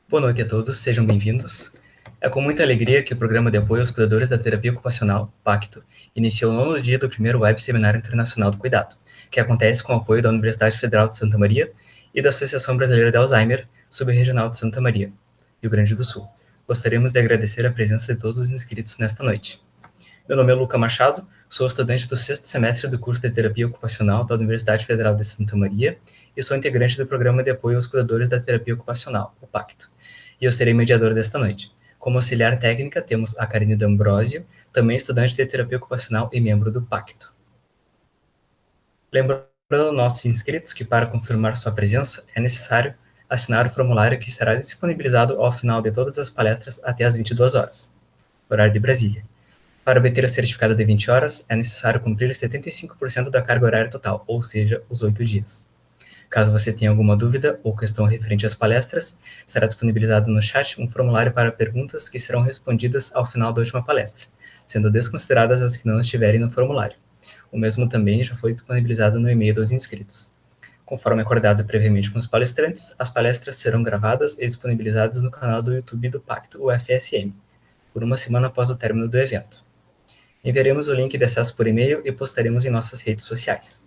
Boa noite a todos, sejam bem-vindos. É com muita alegria que o Programa de Apoio aos Cuidadores da Terapia Ocupacional, PACTO, iniciou o 9º dia do primeiro Web Seminário Internacional do Cuidado, que acontece com o apoio da Universidade Federal de Santa Maria e da Associação Brasileira de Alzheimer, Subregional de Santa Maria, Rio Grande do Sul. Gostaríamos de agradecer a presença de todos os inscritos nesta noite. Meu nome é Luca Machado, sou estudante do 6º semestre do curso de Terapia Ocupacional da Universidade Federal de Santa Maria e sou integrante do Programa de Apoio aos Cuidadores da Terapia Ocupacional, o PACTO, e eu serei mediador desta noite. Como auxiliar técnica, temos a Karine D'Ambrosio, também estudante de Terapia Ocupacional e membro do PACTO. Lembrando aos nossos inscritos que, para confirmar sua presença, é necessário assinar o formulário que será disponibilizado ao final de todas as palestras até às 22 horas, horário de Brasília. Para obter o certificado de 20 horas, é necessário cumprir 75% da carga horária total, ou seja, os 8 dias. Caso você tenha alguma dúvida ou questão referente às palestras, será disponibilizado no chat um formulário para perguntas que serão respondidas ao final da última palestra, sendo desconsideradas as que não estiverem no formulário. O mesmo também já foi disponibilizado no e-mail dos inscritos. Conforme acordado previamente com os palestrantes, as palestras serão gravadas e disponibilizadas no canal do YouTube do Pacto UFSM, por uma semana após o término do evento. Enviaremos o link de acesso por e-mail e postaremos em nossas redes sociais.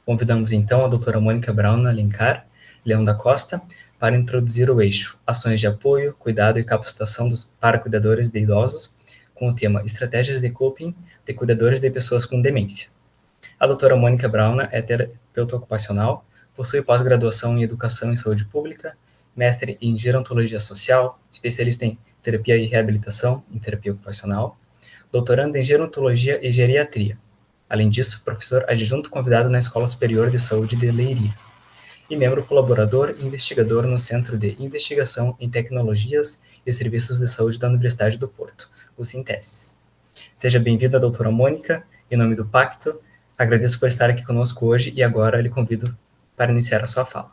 Convidamos então a doutora Mônica Braun Alencar Leão da Costa para introduzir o eixo Ações de Apoio, Cuidado e Capacitação para Cuidadores de Idosos, com o tema Estratégias de Coping de Cuidadores de Pessoas com Demência. A doutora Mônica Braun é terapeuta ocupacional, possui pós-graduação em Educação e Saúde Pública, mestre em Gerontologia Social, especialista em Terapia e Reabilitação em Terapia Ocupacional, doutorando em Gerontologia e Geriatria. Além disso, professor adjunto convidado na Escola Superior de Saúde de Leiria. E membro colaborador e investigador no Centro de Investigação em Tecnologias e Serviços de Saúde da Universidade do Porto, o Sinteses. Seja bem-vinda, doutora Mônica, em nome do Pacto. Agradeço por estar aqui conosco hoje e agora lhe convido para iniciar a sua fala.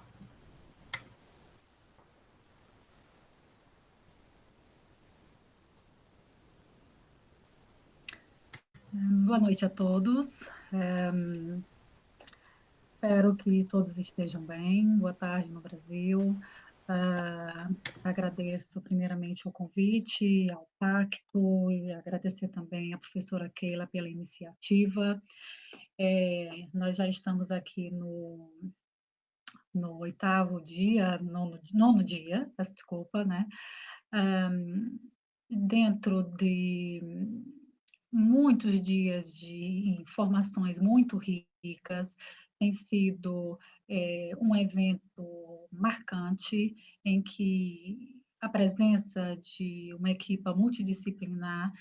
Boa noite a todos. Espero que todos estejam bem. Boa tarde no Brasil. Agradeço primeiramente o convite ao Pacto e agradecer também à professora Keila pela iniciativa. Nós já estamos aqui no 8º dia, nono dia, peço desculpa, né? Dentro de muitos dias de informações muito ricas, tem sido um evento marcante em que a presença de uma equipa multidisciplinar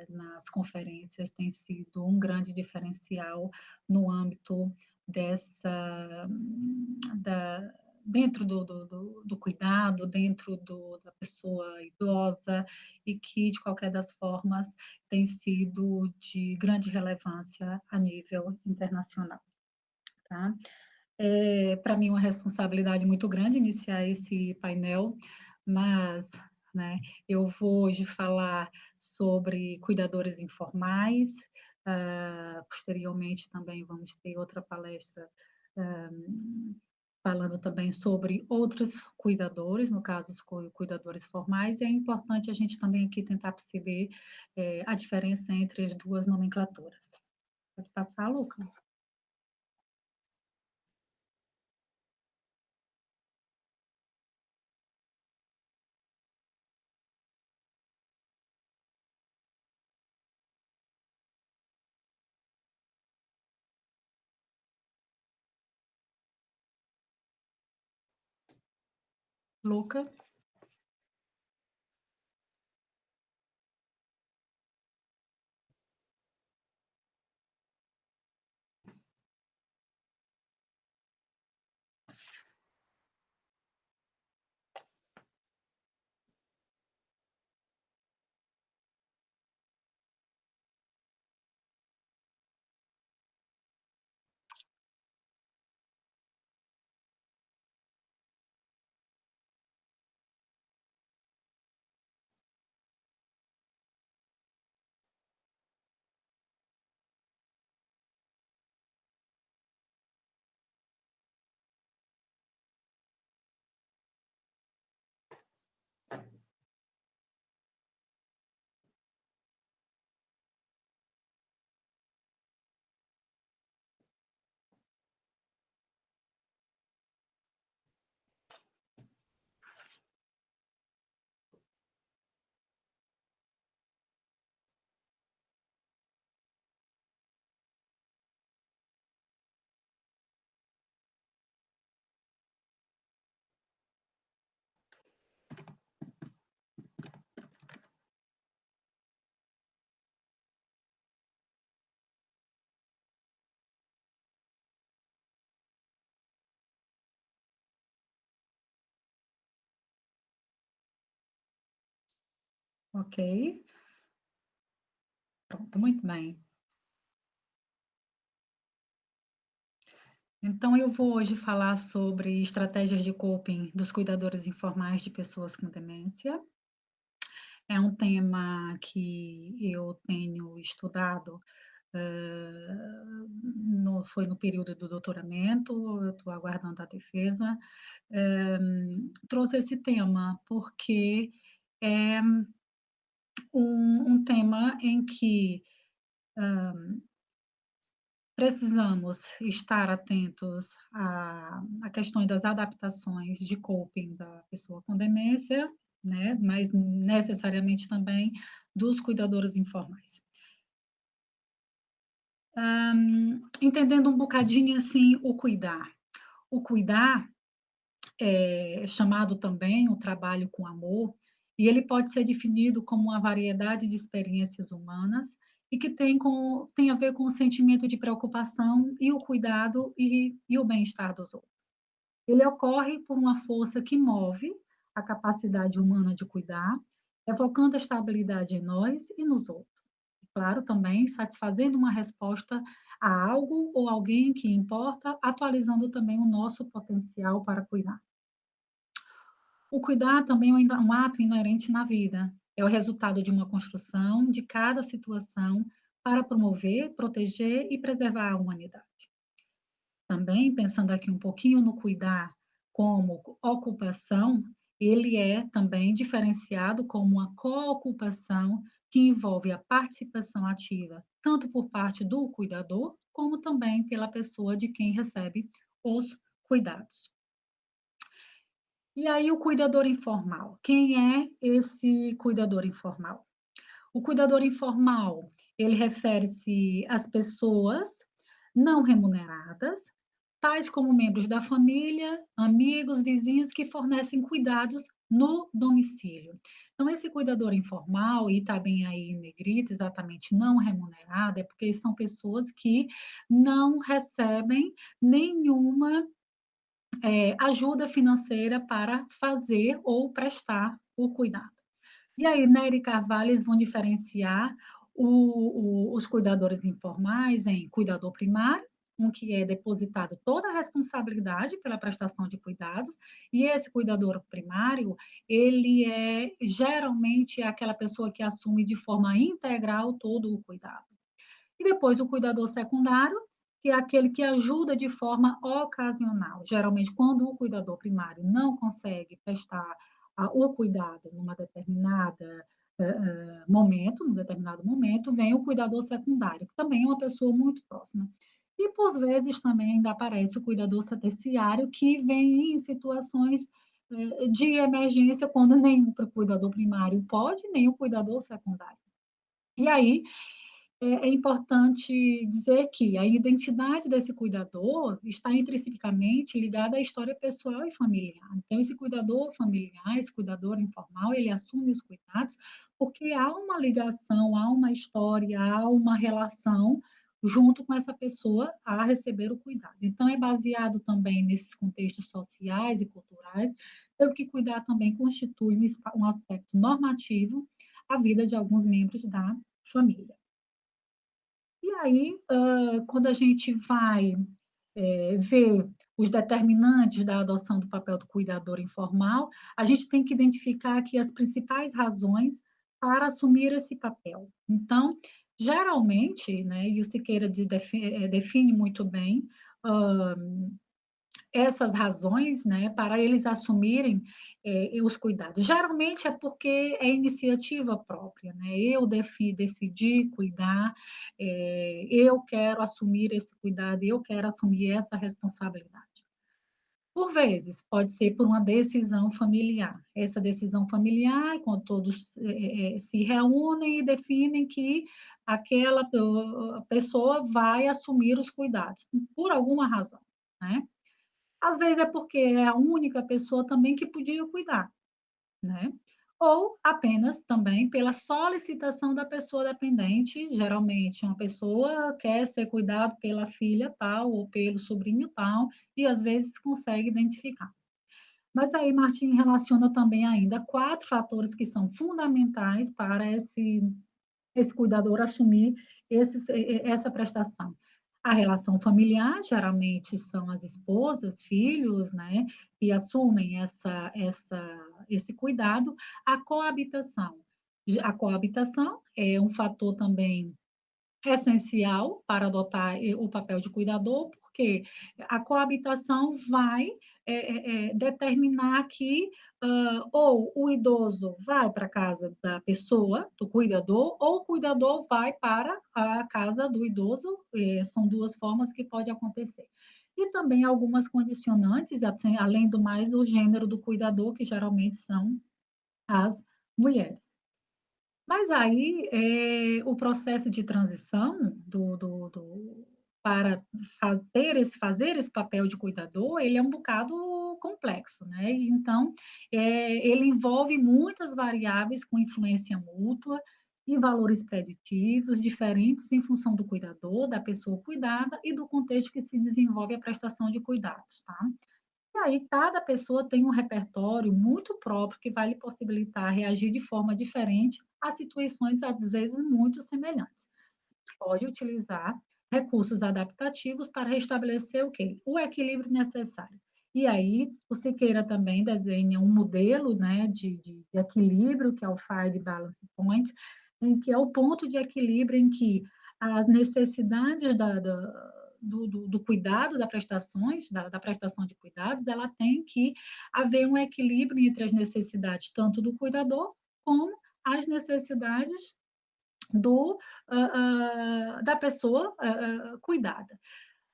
nas conferências tem sido um grande diferencial no âmbito dentro do cuidado, dentro da pessoa idosa, e que, de qualquer das formas, tem sido de grande relevância a nível internacional. Tá? Para mim, uma responsabilidade muito grande iniciar esse painel, mas né, eu vou hoje falar sobre cuidadores informais. Posteriormente, também vamos ter outra palestra falando também sobre outros cuidadores, no caso, os cuidadores formais, e é importante a gente também aqui tentar perceber a diferença entre as duas nomenclaturas. Pode passar, Luca? Luca? Ok, pronto, muito bem. Então, eu vou hoje falar sobre estratégias de coping dos cuidadores informais de pessoas com demência. É um tema que eu tenho estudado, foi no período do doutoramento, eu estou aguardando a defesa. Trouxe esse tema porque é um tema em que precisamos estar atentos a questões das adaptações de coping da pessoa com demência, né, mas necessariamente também dos cuidadores informais. Entendendo um bocadinho, assim, o cuidar. O cuidar é chamado também o trabalho com amor, e ele pode ser definido como uma variedade de experiências humanas e que tem a ver com o sentimento de preocupação e o cuidado e o bem-estar dos outros. Ele ocorre por uma força que move a capacidade humana de cuidar, evocando a estabilidade em nós e nos outros. E, claro, também satisfazendo uma resposta a algo ou alguém que importa, atualizando também o nosso potencial para cuidar. O cuidar também é um ato inerente na vida. É o resultado de uma construção de cada situação para promover, proteger e preservar a humanidade. Também, pensando aqui um pouquinho no cuidar como ocupação, ele é também diferenciado como uma coocupação que envolve a participação ativa, tanto por parte do cuidador, como também pela pessoa de quem recebe os cuidados. E aí, o cuidador informal. Quem é esse cuidador informal? O cuidador informal, ele refere-se às pessoas não remuneradas, tais como membros da família, amigos, vizinhos que fornecem cuidados no domicílio. Então, esse cuidador informal, e está bem aí em negrito, exatamente não remunerado, é porque são pessoas que não recebem nenhuma ajuda financeira para fazer ou prestar o cuidado. E aí, Nery e Carvalho, eles vão diferenciar os cuidadores informais em cuidador primário, um que é depositado toda a responsabilidade pela prestação de cuidados, e esse cuidador primário, ele é geralmente aquela pessoa que assume de forma integral todo o cuidado. E depois o cuidador secundário, que é aquele que ajuda de forma ocasional. Geralmente, quando o cuidador primário não consegue prestar o cuidado numa determinada momento, num determinado momento, vem o cuidador secundário, que também é uma pessoa muito próxima. E, por vezes, também ainda aparece o cuidador terciário, que vem em situações de emergência, quando nem o cuidador primário pode, nem o cuidador secundário. E aí, é importante dizer que a identidade desse cuidador está intrinsecamente ligada à história pessoal e familiar. Então, esse cuidador familiar, esse cuidador informal, ele assume os cuidados porque há uma ligação, há uma história, há uma relação junto com essa pessoa a receber o cuidado. Então, é baseado também nesses contextos sociais e culturais, pelo que cuidar também constitui um aspecto normativo à vida de alguns membros da família. E aí, quando a gente vai ver os determinantes da adoção do papel do cuidador informal, a gente tem que identificar aqui as principais razões para assumir esse papel. Então, geralmente, né, e o Siqueira define muito bem, essas razões, né, para eles assumirem os cuidados. Geralmente é porque é iniciativa própria, né? Eu decidi cuidar, eu quero assumir esse cuidado, eu quero assumir essa responsabilidade. Por vezes, pode ser por uma decisão familiar. Essa decisão familiar, quando todos se reúnem e definem que aquela pessoa vai assumir os cuidados, por alguma razão, né? Às vezes é porque é a única pessoa também que podia cuidar, né? Ou apenas também pela solicitação da pessoa dependente, geralmente uma pessoa quer ser cuidado pela filha tal ou pelo sobrinho tal, e às vezes consegue identificar. Mas aí Martin relaciona também ainda 4 fatores que são fundamentais para esse cuidador assumir essa prestação. A relação familiar, geralmente são as esposas, filhos, né, que assumem esse cuidado. A coabitação. A coabitação é um fator também essencial para adotar o papel de cuidador, porque a coabitação vai determinar que ou o idoso vai para a casa da pessoa, do cuidador, ou o cuidador vai para a casa do idoso. São duas formas que pode acontecer. E também algumas condicionantes, assim, além do mais, o gênero do cuidador, que geralmente são as mulheres. Mas aí, o processo de transição para fazer esse papel de cuidador, ele é um bocado complexo, né. Então, ele envolve muitas variáveis com influência mútua e valores preditivos diferentes em função do cuidador, da pessoa cuidada e do contexto que se desenvolve a prestação de cuidados, tá. E aí cada pessoa tem um repertório muito próprio que vai lhe possibilitar reagir de forma diferente a situações, às vezes, muito semelhantes. Pode utilizar recursos adaptativos para restabelecer o quê? O equilíbrio necessário. E aí, o Siqueira também desenha um modelo, né, de equilíbrio, que é o Five Balance Point, em que é o ponto de equilíbrio em que as necessidades do cuidado, da prestação de cuidados, ela tem que haver um equilíbrio entre as necessidades tanto do cuidador como as necessidades da pessoa cuidada.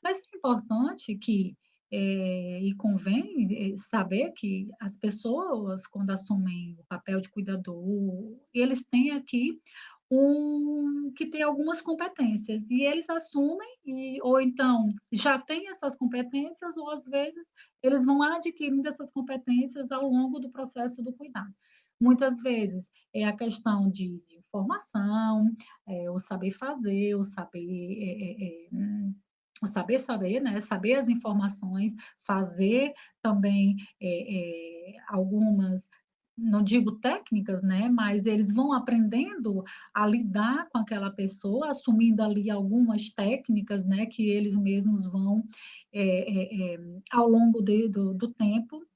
Mas é importante que, e convém saber que as pessoas, quando assumem o papel de cuidador, eles têm aqui que ter algumas competências, e eles assumem, ou então já têm essas competências, ou às vezes eles vão adquirindo essas competências ao longo do processo do cuidado. Muitas vezes é a questão de informação, o saber fazer, o saber saber, né, saber as informações, fazer também, algumas, não digo técnicas, né, mas eles vão aprendendo a lidar com aquela pessoa, assumindo ali algumas técnicas, né, que eles mesmos vão, ao longo do tempo,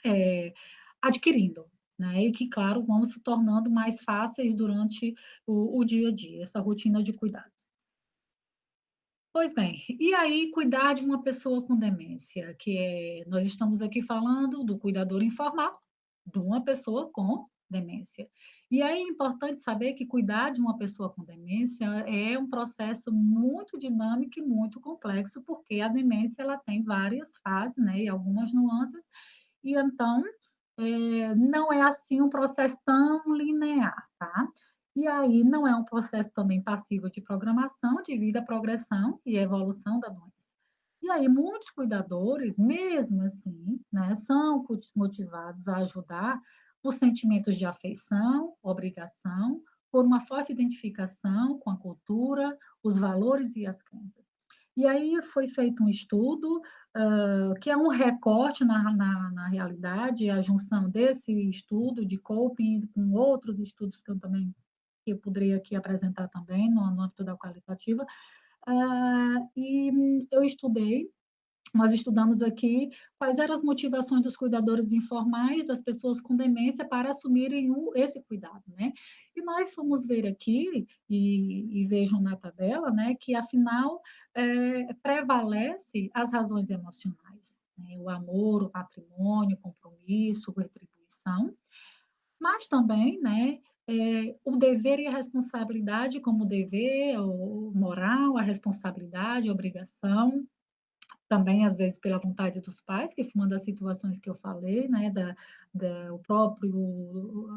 eh, adquirindo, né, e que, claro, vão se tornando mais fáceis durante o dia a dia, essa rotina de cuidados. Pois bem, e aí cuidar de uma pessoa com demência, nós estamos aqui falando do cuidador informal, de uma pessoa com demência. E aí é importante saber que cuidar de uma pessoa com demência é um processo muito dinâmico e muito complexo, porque a demência ela tem várias fases, né, e algumas nuances, e então não é assim um processo tão linear, tá? E aí não é um processo também passivo de programação, devido à progressão e evolução da doença. E aí muitos cuidadores, mesmo assim, né, são motivados a ajudar por sentimentos de afeição, obrigação, por uma forte identificação com a cultura, os valores e as crenças. E aí foi feito um estudo, que é um recorte na realidade, a junção desse estudo de coping com outros estudos que eu poderia aqui apresentar também no âmbito da qualitativa. E eu estudei Nós estudamos aqui quais eram as motivações dos cuidadores informais, das pessoas com demência, para assumirem esse cuidado, né? E nós fomos ver aqui, e vejam na tabela, né, que afinal prevalece as razões emocionais, né? O amor, o patrimônio, o compromisso, a retribuição, mas também, né, o dever e a responsabilidade, como o dever, o moral, a responsabilidade, a obrigação, também, às vezes, pela vontade dos pais, que foi uma das situações que eu falei, né, o próprio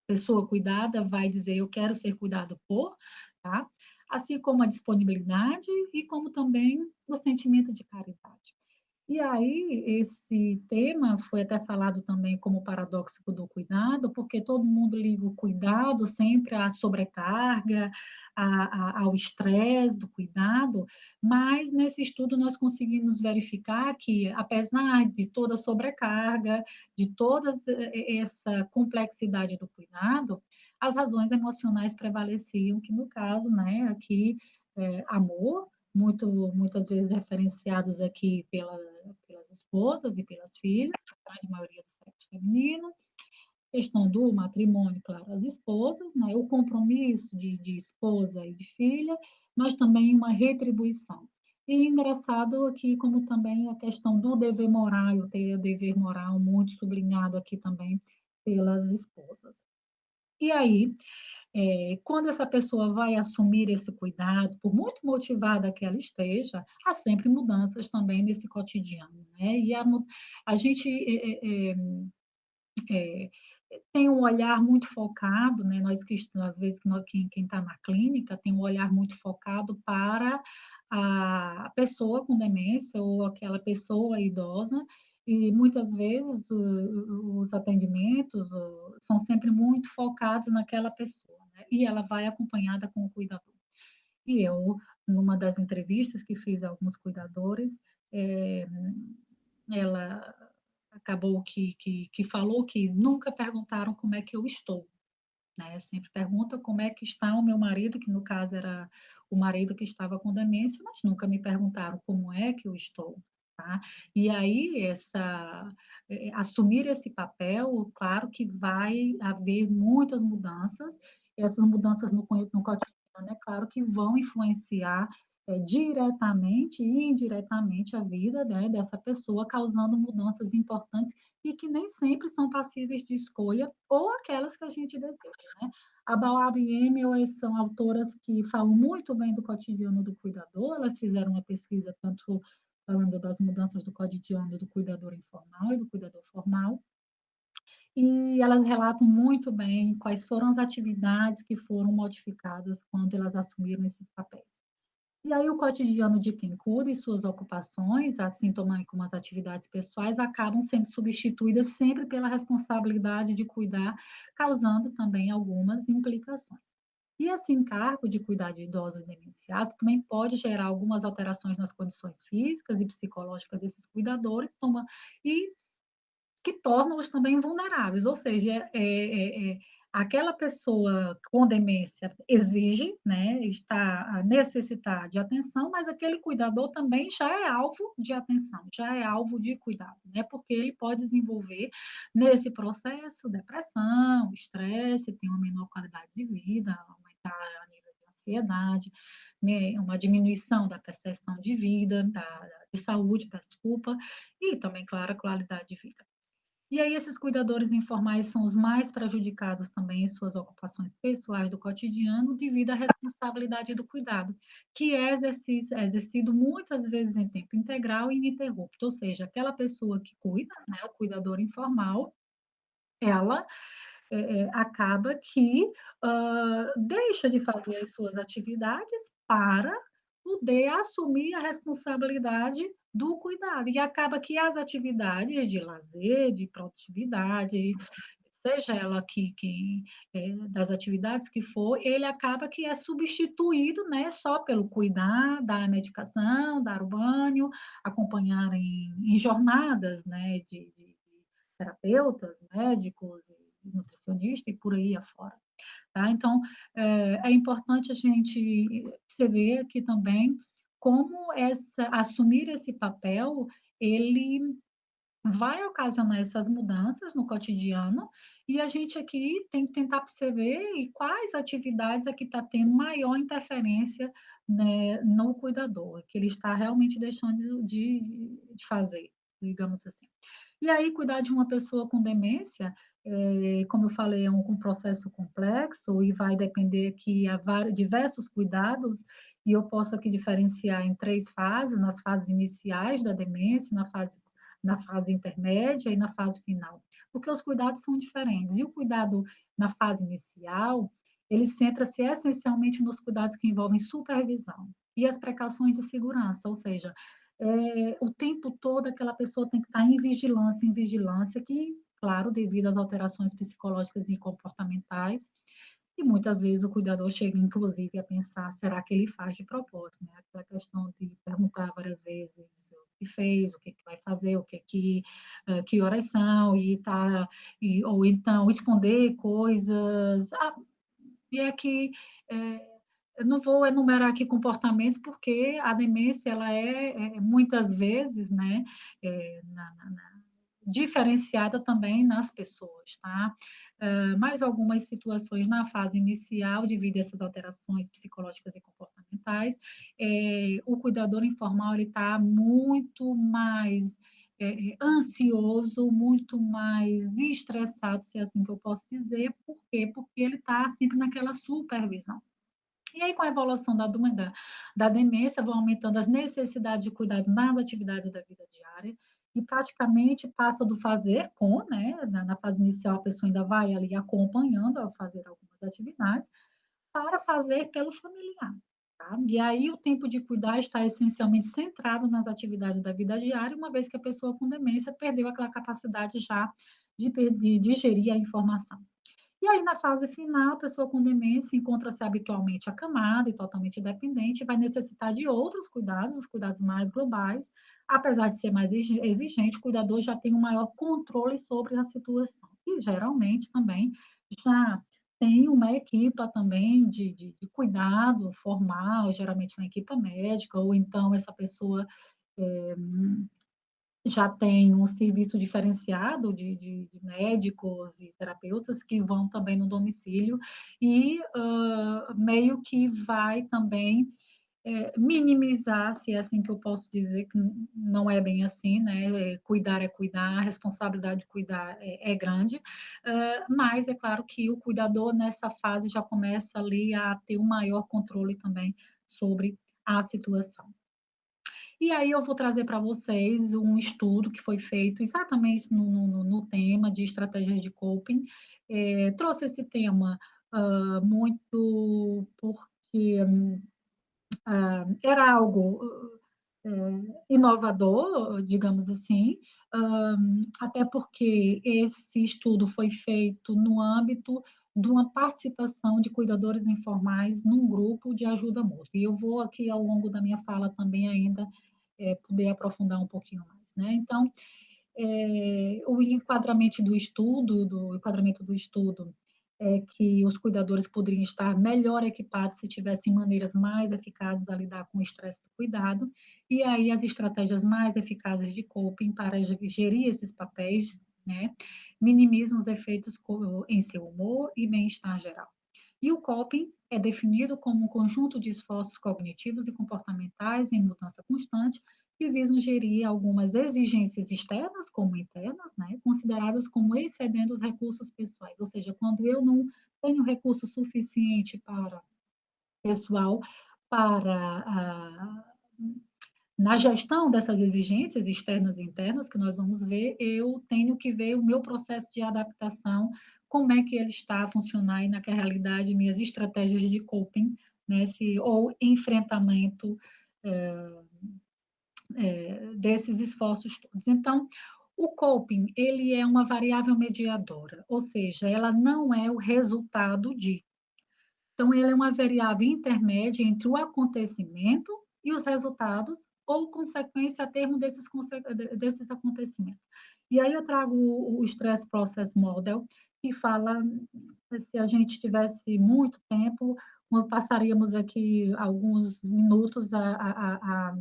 pessoa cuidada vai dizer: "Eu quero ser cuidado por", tá? Assim como a disponibilidade e como também o sentimento de caridade. E aí, esse tema foi até falado também como paradoxo do cuidado, porque todo mundo liga o cuidado sempre à sobrecarga, ao estresse do cuidado, mas nesse estudo nós conseguimos verificar que, apesar de toda a sobrecarga, de toda essa complexidade do cuidado, as razões emocionais prevaleciam, que no caso, né, aqui, amor, muitas vezes referenciados aqui pelas esposas e pelas filhas, a grande maioria do sexo feminino, questão do matrimônio, claro, as esposas, né, o compromisso de esposa e de filha, mas também uma retribuição. E engraçado aqui, como também a questão do dever moral, eu tenho o dever moral muito sublinhado aqui também pelas esposas. E aí, quando essa pessoa vai assumir esse cuidado, por muito motivada que ela esteja, há sempre mudanças também nesse cotidiano, né? E a gente é, tem um olhar muito focado, né? Nós que às vezes quem está na clínica tem um olhar muito focado para a pessoa com demência ou aquela pessoa idosa, e muitas vezes os atendimentos são sempre muito focados naquela pessoa, né? E ela vai acompanhada com o cuidador. E eu, numa das entrevistas que fiz a alguns cuidadores, eh, ela acabou que falou que nunca perguntaram como é que eu estou, né, sempre pergunta como é que está o meu marido, que no caso era o marido que estava com demência, mas nunca me perguntaram como é que eu estou, tá. E aí assumir esse papel, claro que vai haver muitas mudanças, essas mudanças no cotidiano, é claro que vão influenciar, diretamente e indiretamente a vida, né, dessa pessoa, causando mudanças importantes e que nem sempre são passíveis de escolha ou aquelas que a gente deseja, né. A Bauab e Emel são autoras que falam muito bem do cotidiano do cuidador, elas fizeram uma pesquisa tanto falando das mudanças do cotidiano do cuidador informal e do cuidador formal, e elas relatam muito bem quais foram as atividades que foram modificadas quando elas assumiram esses papéis. E aí o cotidiano de quem cuida e suas ocupações, assim também como as atividades pessoais, acabam sendo substituídas sempre pela responsabilidade de cuidar, causando também algumas implicações. E esse encargo de cuidar de idosos demenciados também pode gerar algumas alterações nas condições físicas e psicológicas desses cuidadores, e que tornam-os também vulneráveis, ou seja, aquela pessoa com demência exige, né, está a necessitar de atenção, mas aquele cuidador também já é alvo de atenção, já é alvo de cuidado, né, porque ele pode desenvolver nesse processo depressão, estresse, tem uma menor qualidade de vida, aumentar a nível de ansiedade, né, uma diminuição da percepção de vida, de saúde, peço desculpa, e também, claro, a qualidade de vida. E aí esses cuidadores informais são os mais prejudicados também em suas ocupações pessoais do cotidiano, devido à responsabilidade do cuidado, que é exercido muitas vezes em tempo integral e ininterrupto, ou seja, aquela pessoa que cuida, né, o cuidador informal, ela acaba que deixa de fazer as suas atividades para poder assumir a responsabilidade do cuidado. E acaba que as atividades de lazer, de produtividade, seja ela das atividades que for, ele acaba que é substituído, né, só pelo cuidar, dar a medicação, dar o banho, acompanhar em jornadas, né, de terapeutas, médicos e nutricionista e por aí afora, tá. Então, é importante a gente perceber aqui também como assumir esse papel, ele vai ocasionar essas mudanças no cotidiano, e a gente aqui tem que tentar perceber e quais atividades é que está tendo maior interferência, né, no cuidador, que ele está realmente deixando de fazer, digamos assim. E aí cuidar de uma pessoa com demência, como eu falei, é um processo complexo e vai depender que há diversos cuidados, e eu posso aqui diferenciar em 3 fases, nas fases iniciais da demência, na fase intermédia e na fase final, porque os cuidados são diferentes. E o cuidado na fase inicial, ele centra-se essencialmente nos cuidados que envolvem supervisão e as precauções de segurança, ou seja, o tempo todo aquela pessoa tem que estar em vigilância, que, claro, devido às alterações psicológicas e comportamentais, e muitas vezes o cuidador chega, inclusive, a pensar: será que ele faz de propósito? Né? Aquela questão de perguntar várias vezes o que fez, o que vai fazer, que horas são, ou então esconder coisas. E é que eu não vou enumerar aqui comportamentos, porque a demência ela muitas vezes, né, diferenciada também nas pessoas, tá? Mais algumas situações na fase inicial, devido a essas alterações psicológicas e comportamentais, o cuidador informal ele está muito mais ansioso, muito mais estressado, se é assim que eu posso dizer. Por quê? Porque ele está sempre naquela supervisão. E aí, com a evolução da demência, vão aumentando as necessidades de cuidado nas atividades da vida diária, e praticamente passa do fazer com, né? Na fase inicial, a pessoa ainda vai ali acompanhando a fazer algumas atividades, para fazer pelo familiar. Tá? E aí, o tempo de cuidar está essencialmente centrado nas atividades da vida diária, uma vez que a pessoa com demência perdeu aquela capacidade já de digerir a informação. E aí, na fase final, a pessoa com demência encontra-se habitualmente acamada e totalmente dependente, vai necessitar de outros cuidados, os cuidados mais globais. Apesar de ser mais exigente, o cuidador já tem um maior controle sobre a situação. E, geralmente, também já tem uma equipa também de cuidado formal, geralmente uma equipa médica, ou então essa pessoa é, já tem um serviço diferenciado de médicos e terapeutas que vão também no domicílio, e meio que vai também minimizar, se é assim que eu posso dizer, que não é bem assim, né? Cuidar é cuidar, a responsabilidade de cuidar é grande, mas é claro que o cuidador nessa fase já começa ali a ter um maior controle também sobre a situação. E aí eu vou trazer para vocês um estudo que foi feito exatamente no tema de estratégias de coping. Trouxe esse tema muito porque era algo inovador, digamos assim, até porque esse estudo foi feito no âmbito de uma participação de cuidadores informais num grupo de ajuda mútua. E eu vou aqui, ao longo da minha fala, também ainda poder aprofundar um pouquinho mais, né? Então, o enquadramento do estudo é que os cuidadores poderiam estar melhor equipados se tivessem maneiras mais eficazes a lidar com o estresse do cuidado, e aí as estratégias mais eficazes de coping para gerir esses papéis, né, minimizam os efeitos em seu humor e bem-estar geral. E o coping é definido como um conjunto de esforços cognitivos e comportamentais em mudança constante, que visam gerir algumas exigências externas como internas, né, consideradas como excedendo os recursos pessoais. Ou seja, quando eu não tenho recurso suficiente para pessoal para na gestão dessas exigências externas e internas que nós vamos ver, eu tenho que ver o meu processo de adaptação, como é que ele está a funcionar e naquela realidade minhas estratégias de coping, né, ou enfrentamento desses esforços todos. Então, o coping, ele é uma variável mediadora, ou seja, ela não é o resultado de. Então, ele é uma variável intermédia entre o acontecimento e os resultados, ou consequência a termo desses acontecimentos. E aí eu trago o Stress Process Model, que fala, se a gente tivesse muito tempo, passaríamos aqui alguns minutos a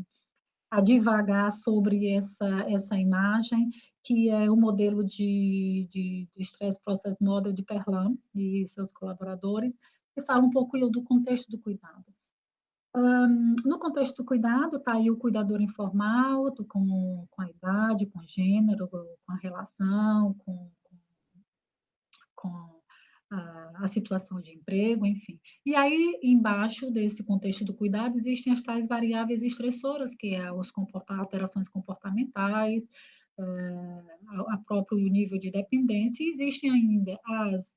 divagar sobre essa imagem, que é o modelo de Stress Process Model de Perlan e seus colaboradores, que fala um pouco do contexto do cuidado. No contexto do cuidado, está aí o cuidador informal, com a idade, com o gênero, com a relação, com a situação de emprego, enfim. E aí, embaixo desse contexto do cuidado, existem as tais variáveis estressoras, que é alterações comportamentais, a próprio nível de dependência, e existem ainda as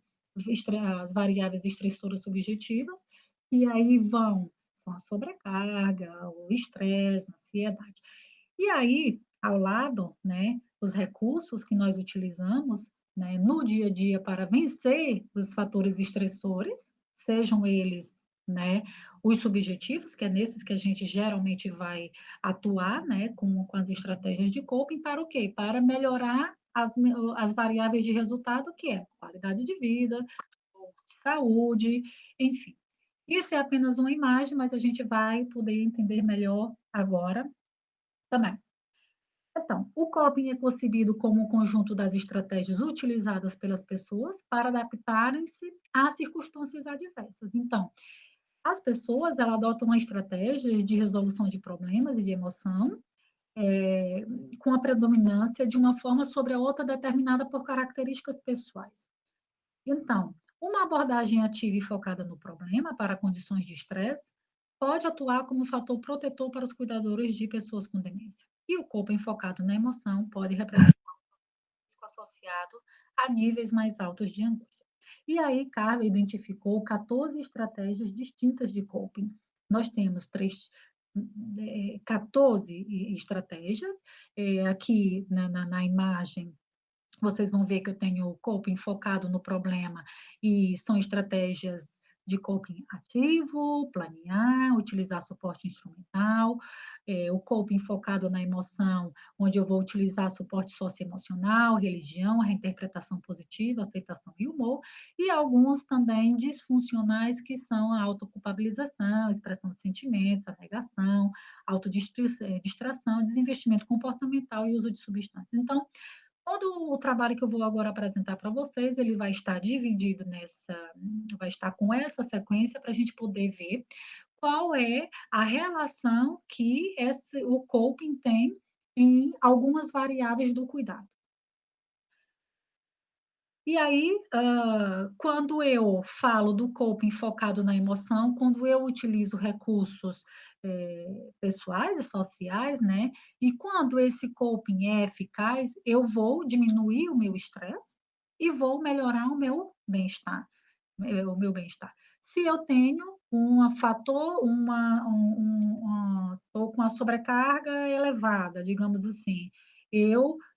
variáveis estressoras subjetivas, e aí são a sobrecarga, o estresse, a ansiedade. E aí, ao lado, né, os recursos que nós utilizamos, né, no dia a dia para vencer os fatores estressores, sejam eles, né, os subjetivos, que é nesses que a gente geralmente vai atuar, né, com as estratégias de coping, para o quê? Para melhorar as variáveis de resultado, que é qualidade de vida, saúde, enfim. Isso é apenas uma imagem, mas a gente vai poder entender melhor agora também. Então, o coping é concebido como um conjunto das estratégias utilizadas pelas pessoas para adaptarem-se a circunstâncias adversas. Então, as pessoas elas adotam estratégias de resolução de problemas e de emoção, é, com a predominância de uma forma sobre a outra determinada por características pessoais. Então, uma abordagem ativa e focada no problema para condições de estresse pode atuar como fator protetor para os cuidadores de pessoas com demência. E o coping focado na emoção pode representar risco associado a níveis mais altos de angústia. E aí, Carla identificou 14 estratégias distintas de coping. Nós temos 14 estratégias. Aqui na imagem, vocês vão ver que eu tenho o coping focado no problema e são estratégias de coping ativo, planear, utilizar suporte instrumental, o coping focado na emoção, onde eu vou utilizar suporte socioemocional, religião, reinterpretação positiva, aceitação e humor, e alguns também disfuncionais, que são a autoculpabilização, expressão de sentimentos, a negação, autodistração, desinvestimento comportamental e uso de substâncias. Então, todo o trabalho que eu vou agora apresentar para vocês, ele vai estar dividido vai estar com essa sequência para a gente poder ver qual é a relação que o coping tem em algumas variáveis do cuidado. E aí, quando eu falo do coping focado na emoção, quando eu utilizo recursos, pessoais e sociais, né, e quando esse coping é eficaz, eu vou diminuir o meu estresse e vou melhorar o meu bem-estar, o meu bem-estar. Se eu tenho um fator, estou com a sobrecarga elevada, digamos assim,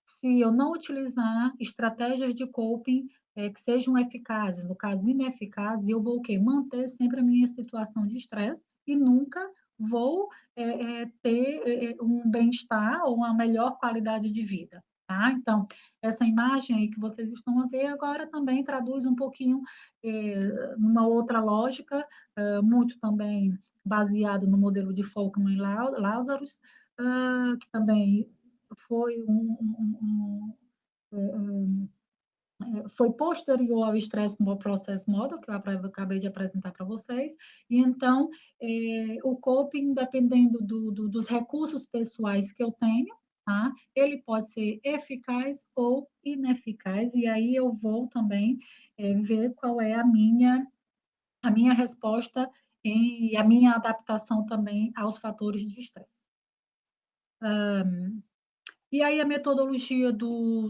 se eu não utilizar estratégias de coping, que sejam eficazes, no caso ineficazes, eu vou o quê? Manter sempre a minha situação de estresse e nunca vou ter um bem-estar ou uma melhor qualidade de vida, tá? Então, essa imagem aí que vocês estão a ver agora também traduz um pouquinho numa outra lógica, muito também baseado no modelo de Folkman e Lazarus, que também foi foi posterior ao Stress Process Model, que eu acabei de apresentar para vocês, e então, o coping, dependendo dos recursos pessoais que eu tenho, tá? Ele pode ser eficaz ou ineficaz, e aí eu vou também ver qual é a minha resposta e a minha adaptação também aos fatores de estresse. E aí a metodologia do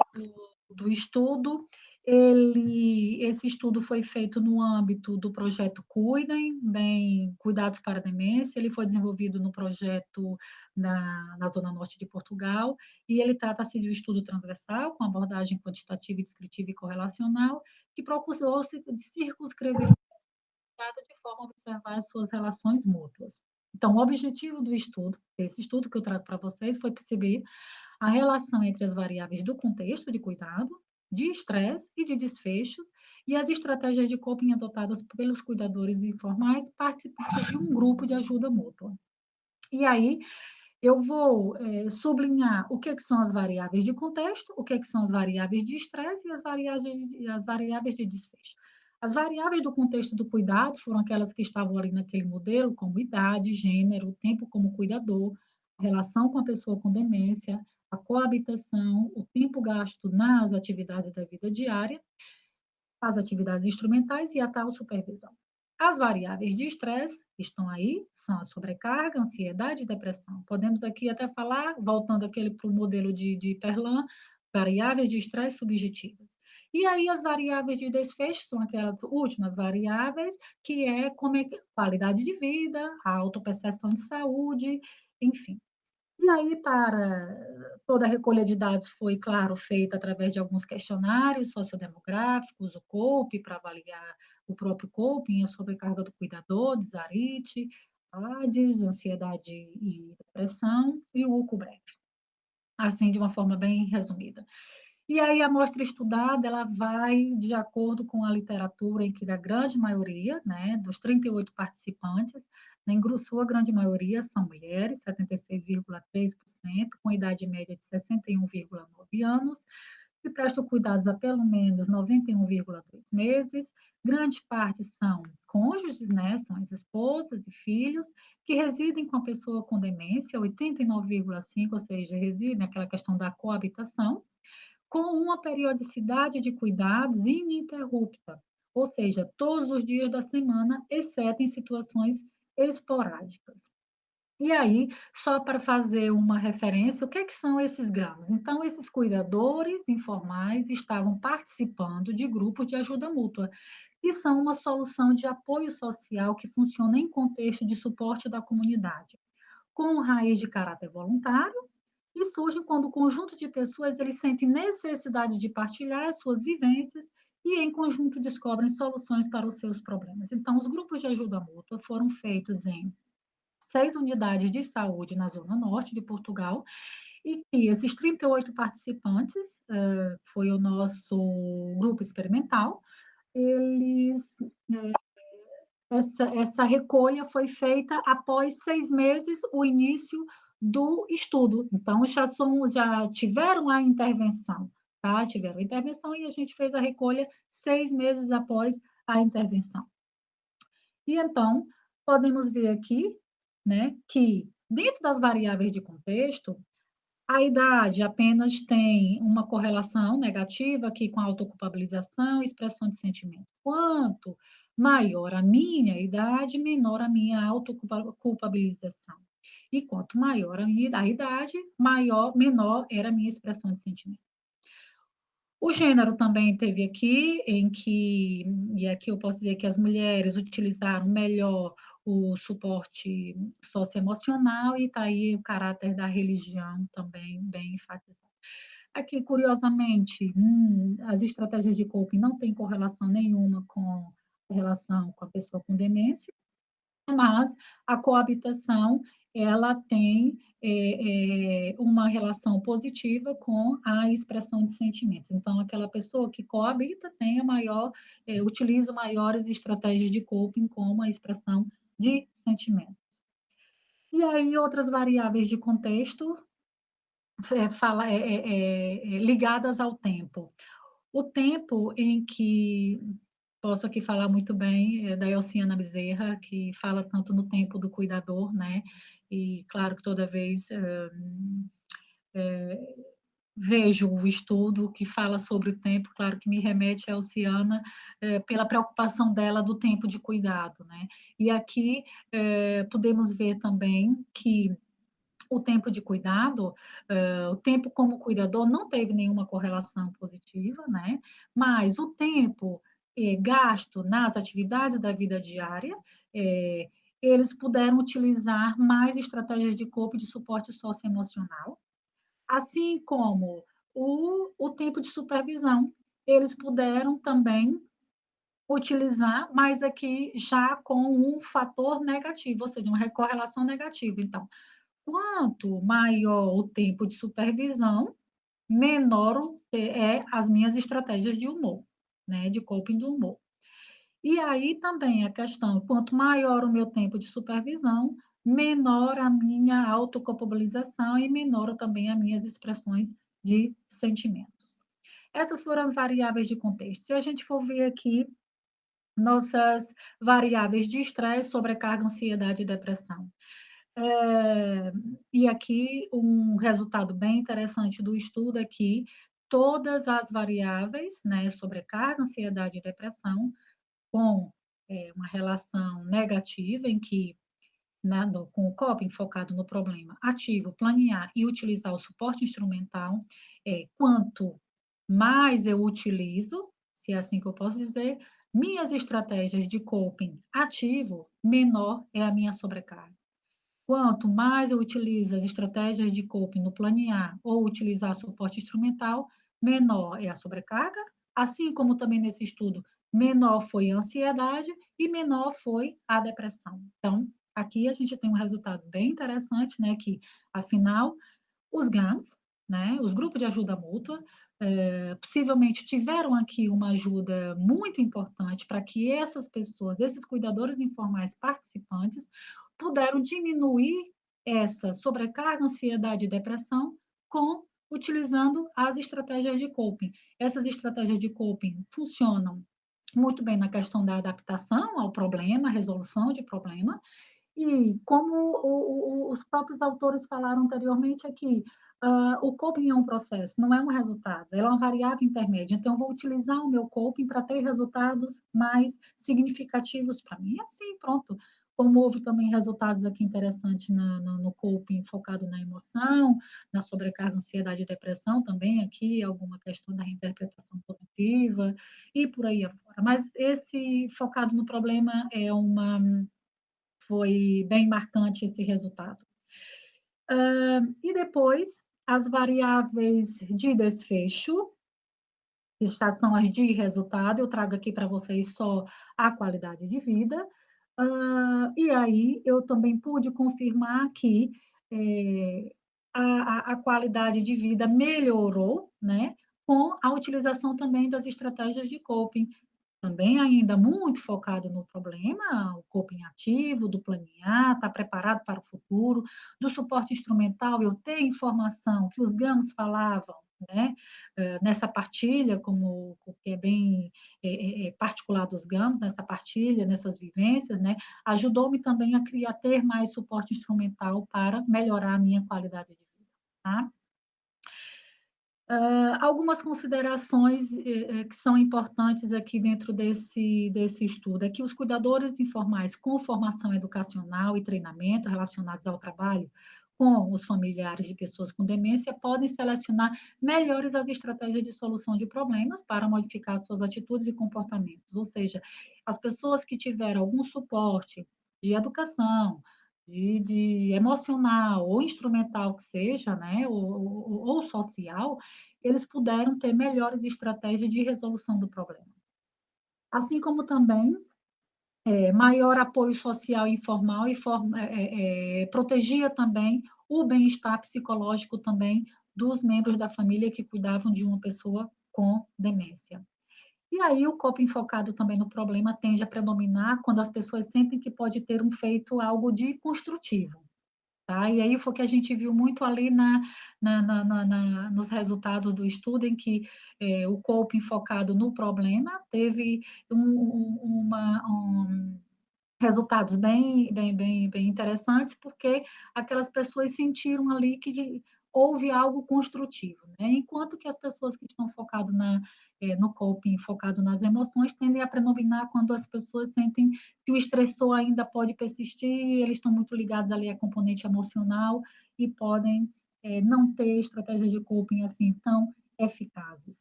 estudo, esse estudo foi feito no âmbito do projeto Cuidem, bem, Cuidados para a Demência, ele foi desenvolvido no projeto na Zona Norte de Portugal, e ele trata-se de um estudo transversal, com abordagem quantitativa, descritiva e correlacional, que procurou circunscrever de forma a observar as suas relações mútuas. Então, o objetivo do estudo, esse estudo que eu trago para vocês, foi perceber a relação entre as variáveis do contexto de cuidado, de estresse e de desfechos, e as estratégias de coping adotadas pelos cuidadores informais participantes de um grupo de ajuda mútua. E aí, eu vou sublinhar o que são as variáveis de contexto, o que são as variáveis de estresse e as variáveis de desfecho. As variáveis do contexto do cuidado foram aquelas que estavam ali naquele modelo, como idade, gênero, tempo como cuidador, a relação com a pessoa com demência, a coabitação, o tempo gasto nas atividades da vida diária, as atividades instrumentais e a tal supervisão. As variáveis de estresse estão aí, são a sobrecarga, ansiedade e depressão. Podemos aqui até falar, voltando aquele para o modelo de Perlan, variáveis de estresse subjetivas. E aí as variáveis de desfecho são aquelas últimas variáveis, que é como é qualidade de vida, a autopercepção de saúde, enfim. E aí, para toda a recolha de dados foi, claro, feita através de alguns questionários sociodemográficos, o COPE, para avaliar o próprio coping, a sobrecarga do cuidador, desarite, ADES, ansiedade e depressão, e o UCO-BREV, assim, de uma forma bem resumida. E aí a amostra estudada, ela vai de acordo com a literatura em que da grande maioria, né, dos 38 participantes, né, em sua grande maioria são mulheres, 76,3%, com idade média de 61,9 anos, que prestam cuidados há pelo menos 91,2 meses. Grande parte são cônjuges, né, são as esposas e filhos, que residem com a pessoa com demência, 89,5%, ou seja, residem naquela questão da coabitação, com uma periodicidade de cuidados ininterrupta, ou seja, todos os dias da semana, exceto em situações esporádicas. E aí, só para fazer uma referência, o que é que são esses gramas? Então, esses cuidadores informais estavam participando de grupos de ajuda mútua, que são uma solução de apoio social que funciona em contexto de suporte da comunidade, com raiz de caráter voluntário, e surgem quando o conjunto de pessoas eles sentem necessidade de partilhar as suas vivências e, em conjunto, descobrem soluções para os seus problemas. Então, os grupos de ajuda mútua foram feitos em 6 unidades de saúde na zona norte de Portugal, e que esses 38 participantes, foi o nosso grupo experimental, eles essa recolha foi feita após 6 meses o início do estudo. Então, já tiveram a intervenção, tá? Tiveram a intervenção e a gente fez a recolha 6 meses após a intervenção. E então, podemos ver aqui, né, que dentro das variáveis de contexto, a idade apenas tem uma correlação negativa aqui com a autoculpabilização e expressão de sentimentos. Quanto maior a minha idade, menor a minha autoculpabilização. E quanto maior a idade, menor era a minha expressão de sentimento. O gênero também teve aqui, e aqui eu posso dizer que as mulheres utilizaram melhor o suporte socioemocional, e está aí o caráter da religião também bem enfatizado. Aqui, curiosamente, as estratégias de coping não têm correlação nenhuma com a relação com a pessoa com demência, mas a coabitação ela tem uma relação positiva com a expressão de sentimentos. Então, aquela pessoa que coabita tem utiliza maiores estratégias de coping como a expressão de sentimentos. E aí, outras variáveis de contexto ligadas ao tempo. O tempo em que posso aqui falar muito bem da Elciana Bezerra, que fala tanto no tempo do cuidador, né? E claro que toda vez vejo o estudo que fala sobre o tempo, claro que me remete a Elciana, pela preocupação dela do tempo de cuidado, né? E aqui podemos ver também que o tempo de cuidado, o tempo como cuidador não teve nenhuma correlação positiva, né? Mas o tempo gasto nas atividades da vida diária, eles puderam utilizar mais estratégias de corpo de suporte socioemocional, assim como o tempo de supervisão, eles puderam também utilizar, mas aqui já com um fator negativo, ou seja, uma correlação negativa. Então, quanto maior o tempo de supervisão, menor as minhas estratégias de humor, né, de coping do humor. E aí também a questão, quanto maior o meu tempo de supervisão, menor a minha autoculpabilização e menor também as minhas expressões de sentimentos. Essas foram as variáveis de contexto. Se a gente for ver aqui nossas variáveis de estresse, sobrecarga, ansiedade e depressão. E aqui um resultado bem interessante do estudo é que todas as variáveis, né, sobrecarga, ansiedade e depressão, com uma relação negativa, em que, com o coping focado no problema, ativo, planear e utilizar o suporte instrumental, quanto mais eu utilizo, se é assim que eu posso dizer, minhas estratégias de coping ativo, menor é a minha sobrecarga. Quanto mais eu utilizo as estratégias de coping no planear ou utilizar suporte instrumental, menor é a sobrecarga, assim como também nesse estudo, menor foi a ansiedade e menor foi a depressão. Então, aqui a gente tem um resultado bem interessante, né, que afinal os GAMs, né, os grupos de ajuda mútua, possivelmente tiveram aqui uma ajuda muito importante para que essas pessoas, esses cuidadores informais participantes, puderam diminuir essa sobrecarga, ansiedade e depressão com utilizando as estratégias de coping. Essas estratégias de coping funcionam muito bem na questão da adaptação ao problema, resolução de problema, e como os próprios autores falaram anteriormente aqui, o coping é um processo, não é um resultado, ela é uma variável intermédia. Então, eu vou utilizar o meu coping para ter resultados mais significativos para mim. E assim, pronto. Como houve também resultados aqui interessantes no coping focado na emoção, na sobrecarga, ansiedade e depressão, também aqui alguma questão da reinterpretação positiva e por aí afora. Mas esse focado no problema foi bem marcante esse resultado. E depois, as variáveis de desfecho, que já são as de resultado, eu trago aqui para vocês só a qualidade de vida. E aí, eu também pude confirmar que a qualidade de vida melhorou, né, com a utilização também das estratégias de coping, também ainda muito focado no problema, o coping ativo, do planear, estar preparado para o futuro, do suporte instrumental, eu ter informação que os GAMs falavam, né, nessa partilha, como que é bem particular dos GAMs, nessa partilha, nessas vivências, né, ajudou-me também a criar, ter mais suporte instrumental para melhorar a minha qualidade de vida, tá? Algumas considerações que são importantes aqui dentro desse estudo é que os cuidadores informais com formação educacional e treinamento relacionados ao trabalho com os familiares de pessoas com demência podem selecionar melhores as estratégias de solução de problemas para modificar suas atitudes e comportamentos. Ou seja, as pessoas que tiveram algum suporte de educação, de emocional ou instrumental que seja, né, ou social, eles puderam ter melhores estratégias de resolução do problema. Assim como também maior apoio social informal e protegia também o bem-estar psicológico também dos membros da família que cuidavam de uma pessoa com demência. E aí o corpo enfocado também no problema tende a predominar quando as pessoas sentem que pode ter feito algo de construtivo. Tá? E aí foi o que a gente viu muito ali nos resultados do estudo, em que o coping focado no problema teve resultados bem interessantes, porque aquelas pessoas sentiram ali que houve algo construtivo, né? Enquanto que as pessoas que estão focadas no coping, focado nas emoções, tendem a predominar quando as pessoas sentem que o estressor ainda pode persistir, eles estão muito ligados ali a componente emocional e podem não ter estratégias de coping assim tão eficazes.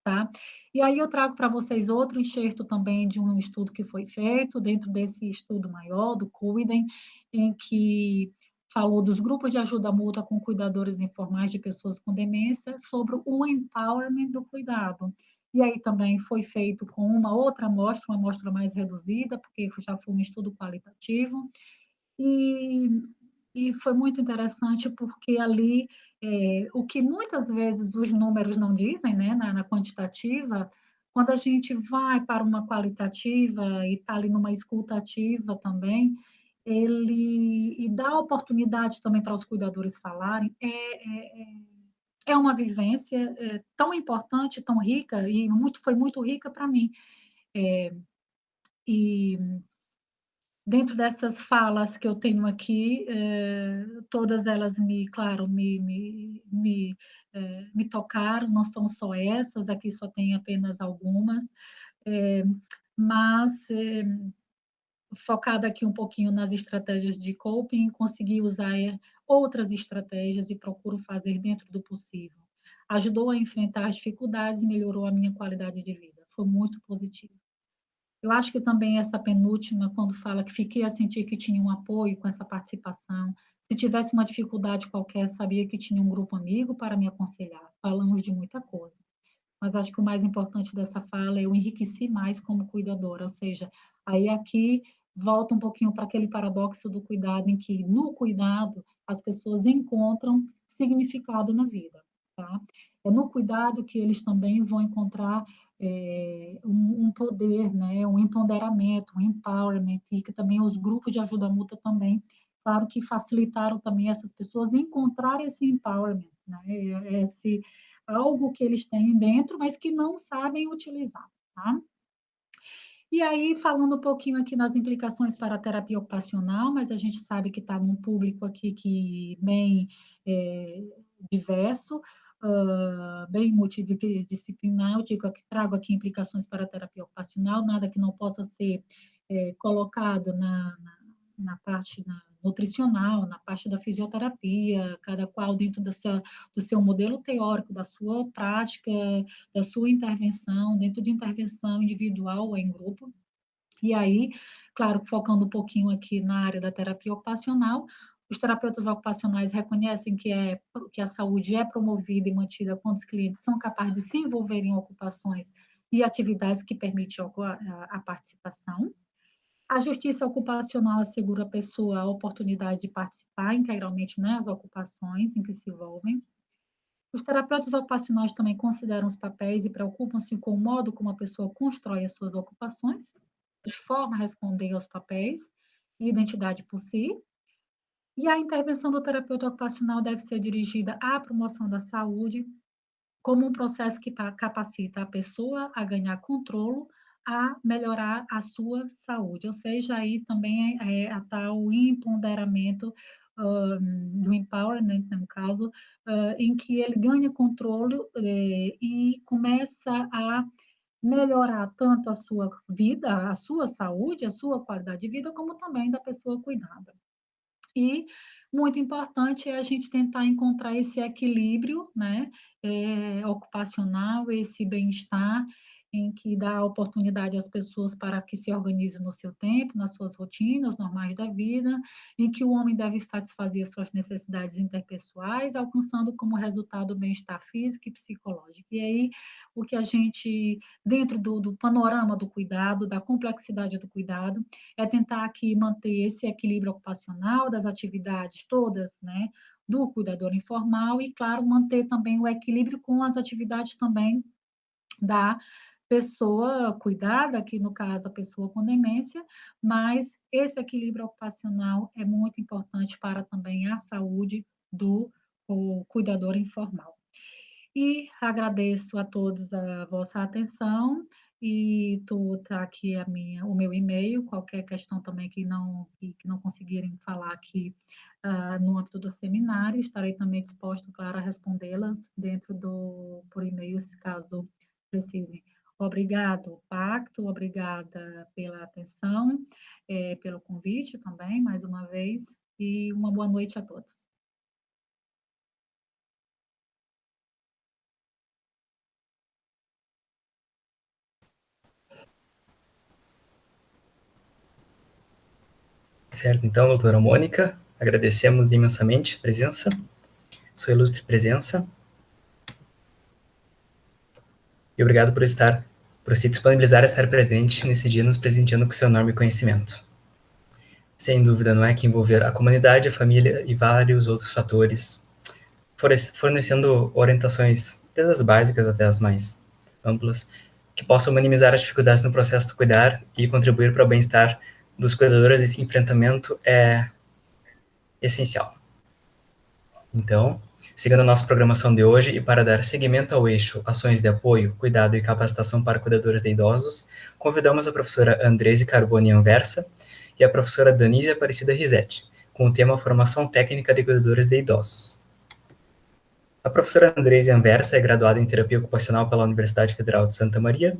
Tá? E aí eu trago para vocês outro enxerto também de um estudo que foi feito dentro desse estudo maior do Cuidem, em que falou dos grupos de ajuda mútua com cuidadores informais de pessoas com demência sobre o empowerment do cuidado. E aí também foi feito com uma outra amostra, uma amostra mais reduzida, porque já foi um estudo qualitativo, e foi muito interessante, porque ali, o que muitas vezes os números não dizem, né, na quantitativa, quando a gente vai para uma qualitativa e está ali numa escuta ativa também, ele e dá oportunidade também para os cuidadores falarem, é uma vivência, tão importante, tão rica, e foi muito rica para mim. E dentro dessas falas que eu tenho aqui, todas elas claro, me tocaram, não são só essas, aqui só tem apenas algumas, eh, mas, focada aqui um pouquinho nas estratégias de coping, consegui usar outras estratégias e procuro fazer dentro do possível. Ajudou a enfrentar as dificuldades e melhorou a minha qualidade de vida, foi muito positivo. Eu acho que também essa penúltima, quando fala que fiquei a sentir que tinha um apoio com essa participação, se tivesse uma dificuldade qualquer, sabia que tinha um grupo amigo para me aconselhar. Falamos de muita coisa, mas acho que o mais importante dessa fala é eu enriqueci mais como cuidadora, ou seja, aí aqui volta um pouquinho para aquele paradoxo do cuidado, em que no cuidado as pessoas encontram significado na vida, tá? É no cuidado que eles também vão encontrar um poder, né, um empoderamento, um empowerment, e que também os grupos de ajuda mútua também, claro que facilitaram também essas pessoas encontrar esse empowerment, né, esse algo que eles têm dentro, mas que não sabem utilizar, tá? E aí, falando um pouquinho aqui nas implicações para a terapia ocupacional, mas a gente sabe que está num público aqui que bem diverso, bem multidisciplinar, eu digo que trago aqui implicações para a terapia ocupacional, nada que não possa ser colocado na parte nutricional, na parte da fisioterapia, cada qual dentro do seu modelo teórico, da sua prática, da sua intervenção, dentro de intervenção individual ou em grupo. E aí, claro, focando um pouquinho aqui na área da terapia ocupacional, os terapeutas ocupacionais reconhecem que a saúde é promovida e mantida quando os clientes são capazes de se envolver em ocupações e atividades que permitem a participação. A justiça ocupacional assegura à pessoa a oportunidade de participar integralmente nas ocupações em que se envolvem. Os terapeutas ocupacionais também consideram os papéis e preocupam-se com o modo como a pessoa constrói as suas ocupações, de forma a responder aos papéis e identidade por si. E a intervenção do terapeuta ocupacional deve ser dirigida à promoção da saúde, como um processo que capacita a pessoa a ganhar controle, a melhorar a sua saúde, ou seja, aí também a tal empoderamento do empowerment, no caso, em que ele ganha controle e começa a melhorar tanto a sua vida, a sua saúde, a sua qualidade de vida, como também da pessoa cuidada. E muito importante é a gente tentar encontrar esse equilíbrio, né, ocupacional, esse bem-estar, em que dá oportunidade às pessoas para que se organizem no seu tempo, nas suas rotinas normais da vida, em que o homem deve satisfazer as suas necessidades interpessoais, alcançando como resultado o bem-estar físico e psicológico. E aí, o que a gente, dentro do panorama do cuidado, da complexidade do cuidado, é tentar aqui manter esse equilíbrio ocupacional das atividades todas, né, do cuidador informal e, claro, manter também o equilíbrio com as atividades também da pessoa cuidada, que no caso a pessoa com demência, mas esse equilíbrio ocupacional é muito importante para também a saúde do cuidador informal. E agradeço a todos a vossa atenção e tu tá aqui o meu e-mail, qualquer questão também que não conseguirem falar aqui no âmbito do seminário, estarei também disposto, claro, a respondê-las por e-mail, se caso precisem. Obrigado, Pacto, obrigada pela atenção, pelo convite também, mais uma vez, e uma boa noite a todos. Certo, então, doutora Mônica, agradecemos imensamente a presença, sua ilustre presença, e obrigado por se disponibilizar a estar presente nesse dia, nos presenteando com seu enorme conhecimento. Sem dúvida, não é que envolver a comunidade, a família e vários outros fatores, fornecendo orientações, desde as básicas até as mais amplas, que possam minimizar as dificuldades no processo de cuidar e contribuir para o bem-estar dos cuidadores. Esse enfrentamento é essencial. Então, seguindo a nossa programação de hoje e para dar seguimento ao eixo Ações de Apoio, Cuidado e Capacitação para Cuidadores de Idosos, convidamos a professora Andrese Carboni Anversa e a professora Danise Aparecida Risetti, com o tema Formação Técnica de Cuidadores de Idosos. A professora Andrese Anversa é graduada em Terapia Ocupacional pela Universidade Federal de Santa Maria,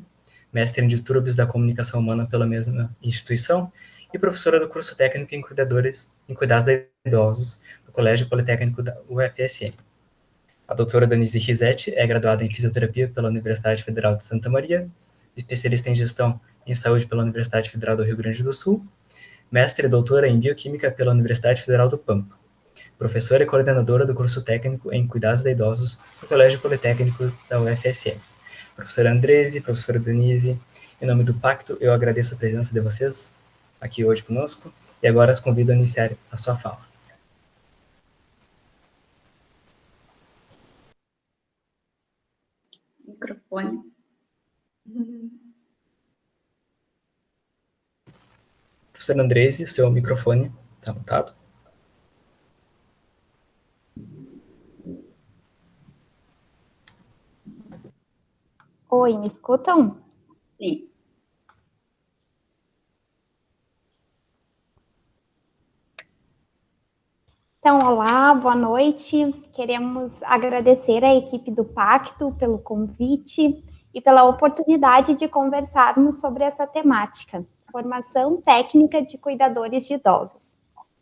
mestre em Distúrbios da Comunicação Humana pela mesma instituição e professora do curso técnico em Cuidados de Idosos do Colégio Politécnico da UFSM. A doutora Danise Risetti é graduada em Fisioterapia pela Universidade Federal de Santa Maria, especialista em Gestão em Saúde pela Universidade Federal do Rio Grande do Sul, mestre e doutora em Bioquímica pela Universidade Federal do Pampa, professora e coordenadora do curso técnico em Cuidados de Idosos no Colégio Politécnico da UFSM. Professora Andrese, professora Denise, em nome do Pacto, eu agradeço a presença de vocês aqui hoje conosco e agora as convido a iniciar a sua fala. Microfone. Professora Andrese, seu microfone está mutado. Oi, me escutam? Sim. Então, olá, boa noite. Queremos agradecer à equipe do Pacto pelo convite e pela oportunidade de conversarmos sobre essa temática, formação técnica de cuidadores de idosos.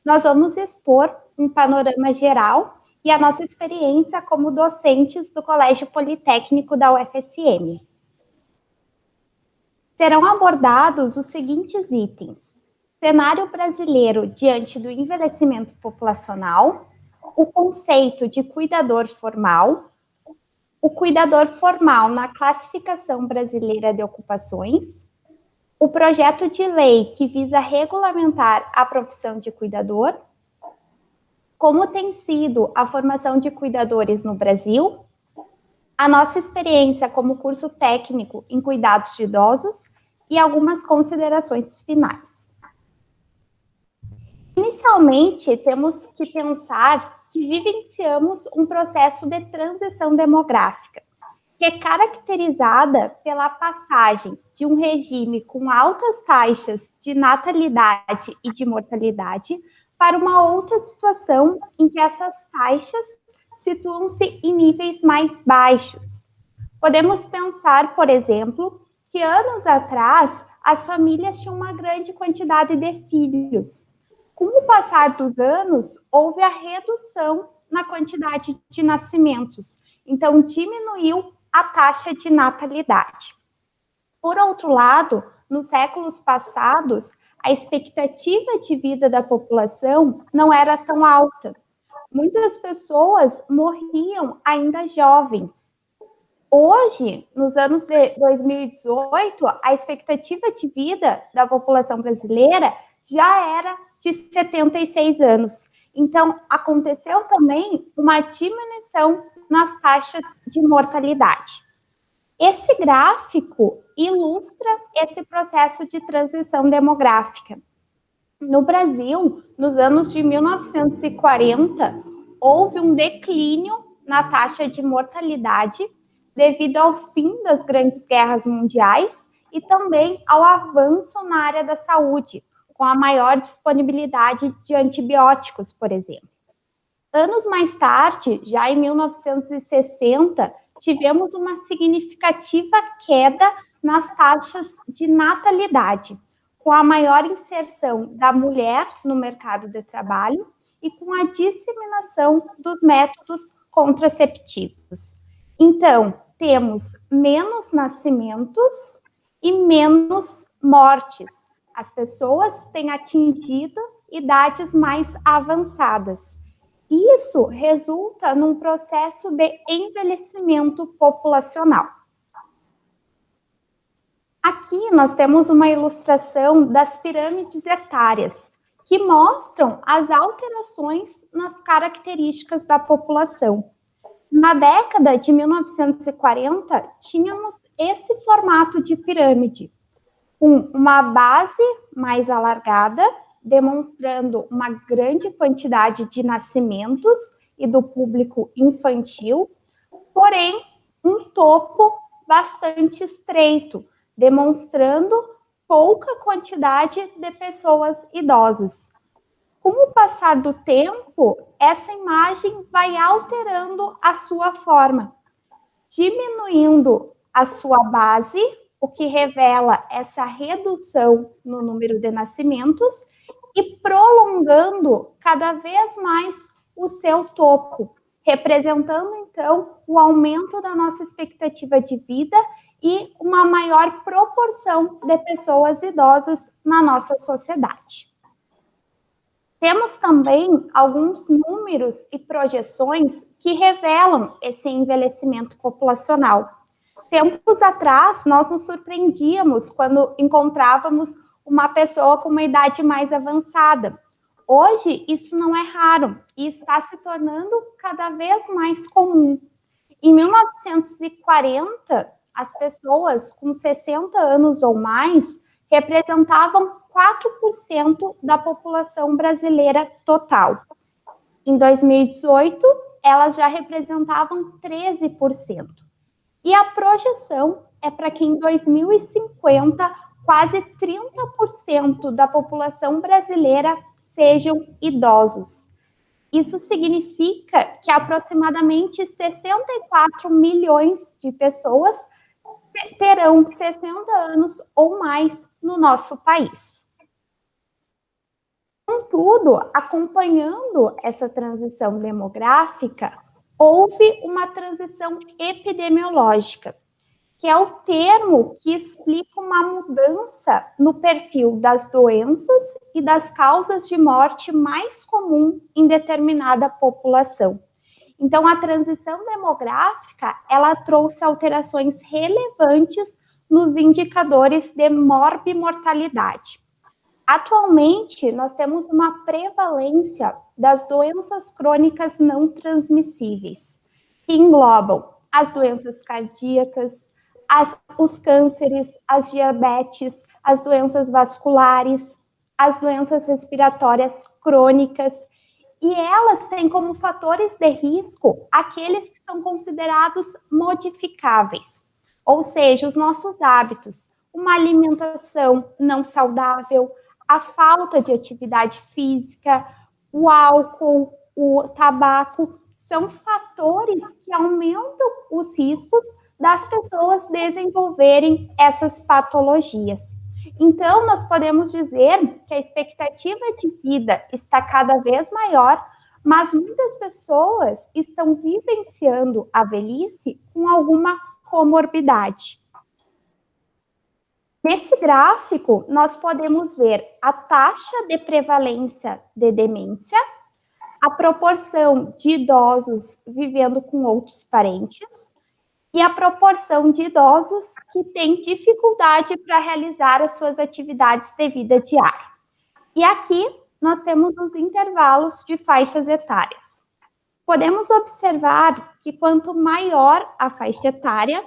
Nós vamos expor um panorama geral e a nossa experiência como docentes do Colégio Politécnico da UFSM. Serão abordados os seguintes itens: cenário brasileiro diante do envelhecimento populacional, o conceito de cuidador formal, o cuidador formal na classificação brasileira de ocupações, o projeto de lei que visa regulamentar a profissão de cuidador, como tem sido a formação de cuidadores no Brasil, a nossa experiência como curso técnico em cuidados de idosos e algumas considerações finais. Inicialmente, temos que pensar que vivenciamos um processo de transição demográfica, que é caracterizada pela passagem de um regime com altas taxas de natalidade e de mortalidade para uma outra situação em que essas taxas situam-se em níveis mais baixos. Podemos pensar, por exemplo, que anos atrás as famílias tinham uma grande quantidade de filhos. Com o passar dos anos, houve a redução na quantidade de nascimentos, então diminuiu a taxa de natalidade. Por outro lado, nos séculos passados, a expectativa de vida da população não era tão alta. Muitas pessoas morriam ainda jovens. Hoje, nos anos de 2018, a expectativa de vida da população brasileira já era de 76 anos. Então, aconteceu também uma diminuição nas taxas de mortalidade. Esse gráfico ilustra esse processo de transição demográfica. No Brasil, nos anos de 1940, houve um declínio na taxa de mortalidade devido ao fim das grandes guerras mundiais e também ao avanço na área da saúde, com a maior disponibilidade de antibióticos, por exemplo. Anos mais tarde, já em 1960, tivemos uma significativa queda nas taxas de natalidade, com a maior inserção da mulher no mercado de trabalho e com a disseminação dos métodos contraceptivos. Então, temos menos nascimentos e menos mortes. As pessoas têm atingido idades mais avançadas. Isso resulta num processo de envelhecimento populacional. Aqui nós temos uma ilustração das pirâmides etárias, que mostram as alterações nas características da população. Na década de 1940, tínhamos esse formato de pirâmide, com uma base mais alargada, demonstrando uma grande quantidade de nascimentos e do público infantil, porém, um topo bastante estreito, demonstrando pouca quantidade de pessoas idosas. Com o passar do tempo, essa imagem vai alterando a sua forma, diminuindo a sua base, o que revela essa redução no número de nascimentos, e prolongando cada vez mais o seu topo, representando, então, o aumento da nossa expectativa de vida e uma maior proporção de pessoas idosas na nossa sociedade. Temos também alguns números e projeções que revelam esse envelhecimento populacional. Tempos atrás, nós nos surpreendíamos quando encontrávamos uma pessoa com uma idade mais avançada. Hoje, isso não é raro e está se tornando cada vez mais comum. Em 1940, as pessoas com 60 anos ou mais representavam 4% da população brasileira total. Em 2018, elas já representavam 13%. E a projeção é para que em 2050, quase 30% da população brasileira sejam idosos. Isso significa que aproximadamente 64 milhões de pessoas terão 60 anos ou mais no nosso país. Contudo, acompanhando essa transição demográfica, houve uma transição epidemiológica, que é o termo que explica uma mudança no perfil das doenças e das causas de morte mais comum em determinada população. Então, a transição demográfica, ela trouxe alterações relevantes nos indicadores de morbimortalidade. Atualmente, nós temos uma prevalência das doenças crônicas não transmissíveis, que englobam as doenças cardíacas, os cânceres, as diabetes, as doenças vasculares, as doenças respiratórias crônicas, e elas têm como fatores de risco aqueles que são considerados modificáveis, ou seja, os nossos hábitos, uma alimentação não saudável, a falta de atividade física, o álcool, o tabaco, são fatores que aumentam os riscos das pessoas desenvolverem essas patologias. Então, nós podemos dizer que a expectativa de vida está cada vez maior, mas muitas pessoas estão vivenciando a velhice com alguma comorbidade. Nesse gráfico, nós podemos ver a taxa de prevalência de demência, a proporção de idosos vivendo com outros parentes e a proporção de idosos que têm dificuldade para realizar as suas atividades de vida diária. E aqui nós temos os intervalos de faixas etárias. Podemos observar que quanto maior a faixa etária,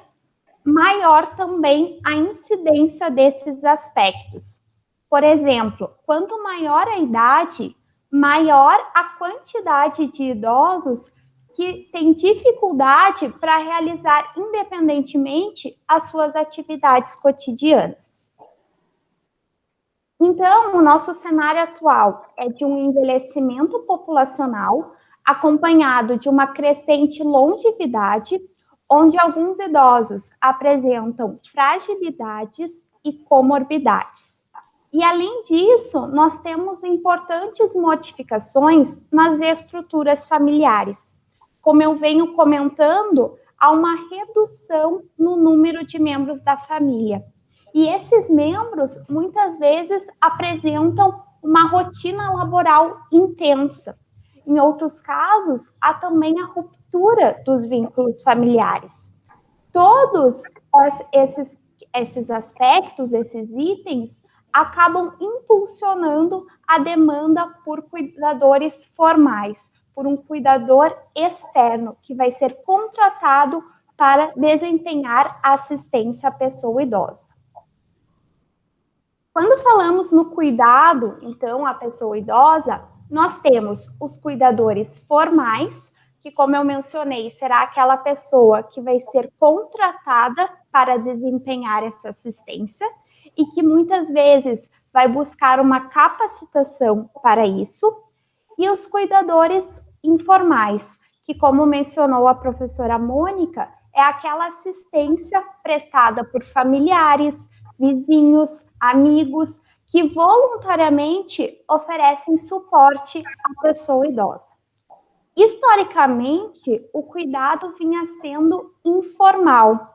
maior também a incidência desses aspectos. Por exemplo, quanto maior a idade, maior a quantidade de idosos que têm dificuldade para realizar independentemente as suas atividades cotidianas. Então, o nosso cenário atual é de um envelhecimento populacional acompanhado de uma crescente longevidade, onde alguns idosos apresentam fragilidades e comorbidades. E, além disso, nós temos importantes modificações nas estruturas familiares. Como eu venho comentando, há uma redução no número de membros da família. E esses membros, muitas vezes, apresentam uma rotina laboral intensa. Em outros casos, há também a ruptura dos vínculos familiares. Todos esses aspectos, esses itens, acabam impulsionando a demanda por cuidadores formais, por um cuidador externo, que vai ser contratado para desempenhar assistência à pessoa idosa. Quando falamos no cuidado, então, à pessoa idosa, nós temos os cuidadores formais, que, como eu mencionei, será aquela pessoa que vai ser contratada para desempenhar essa assistência e que muitas vezes vai buscar uma capacitação para isso, e os cuidadores informais, que, como mencionou a professora Mônica, é aquela assistência prestada por familiares, vizinhos, amigos, que voluntariamente oferecem suporte à pessoa idosa. Historicamente, o cuidado vinha sendo informal,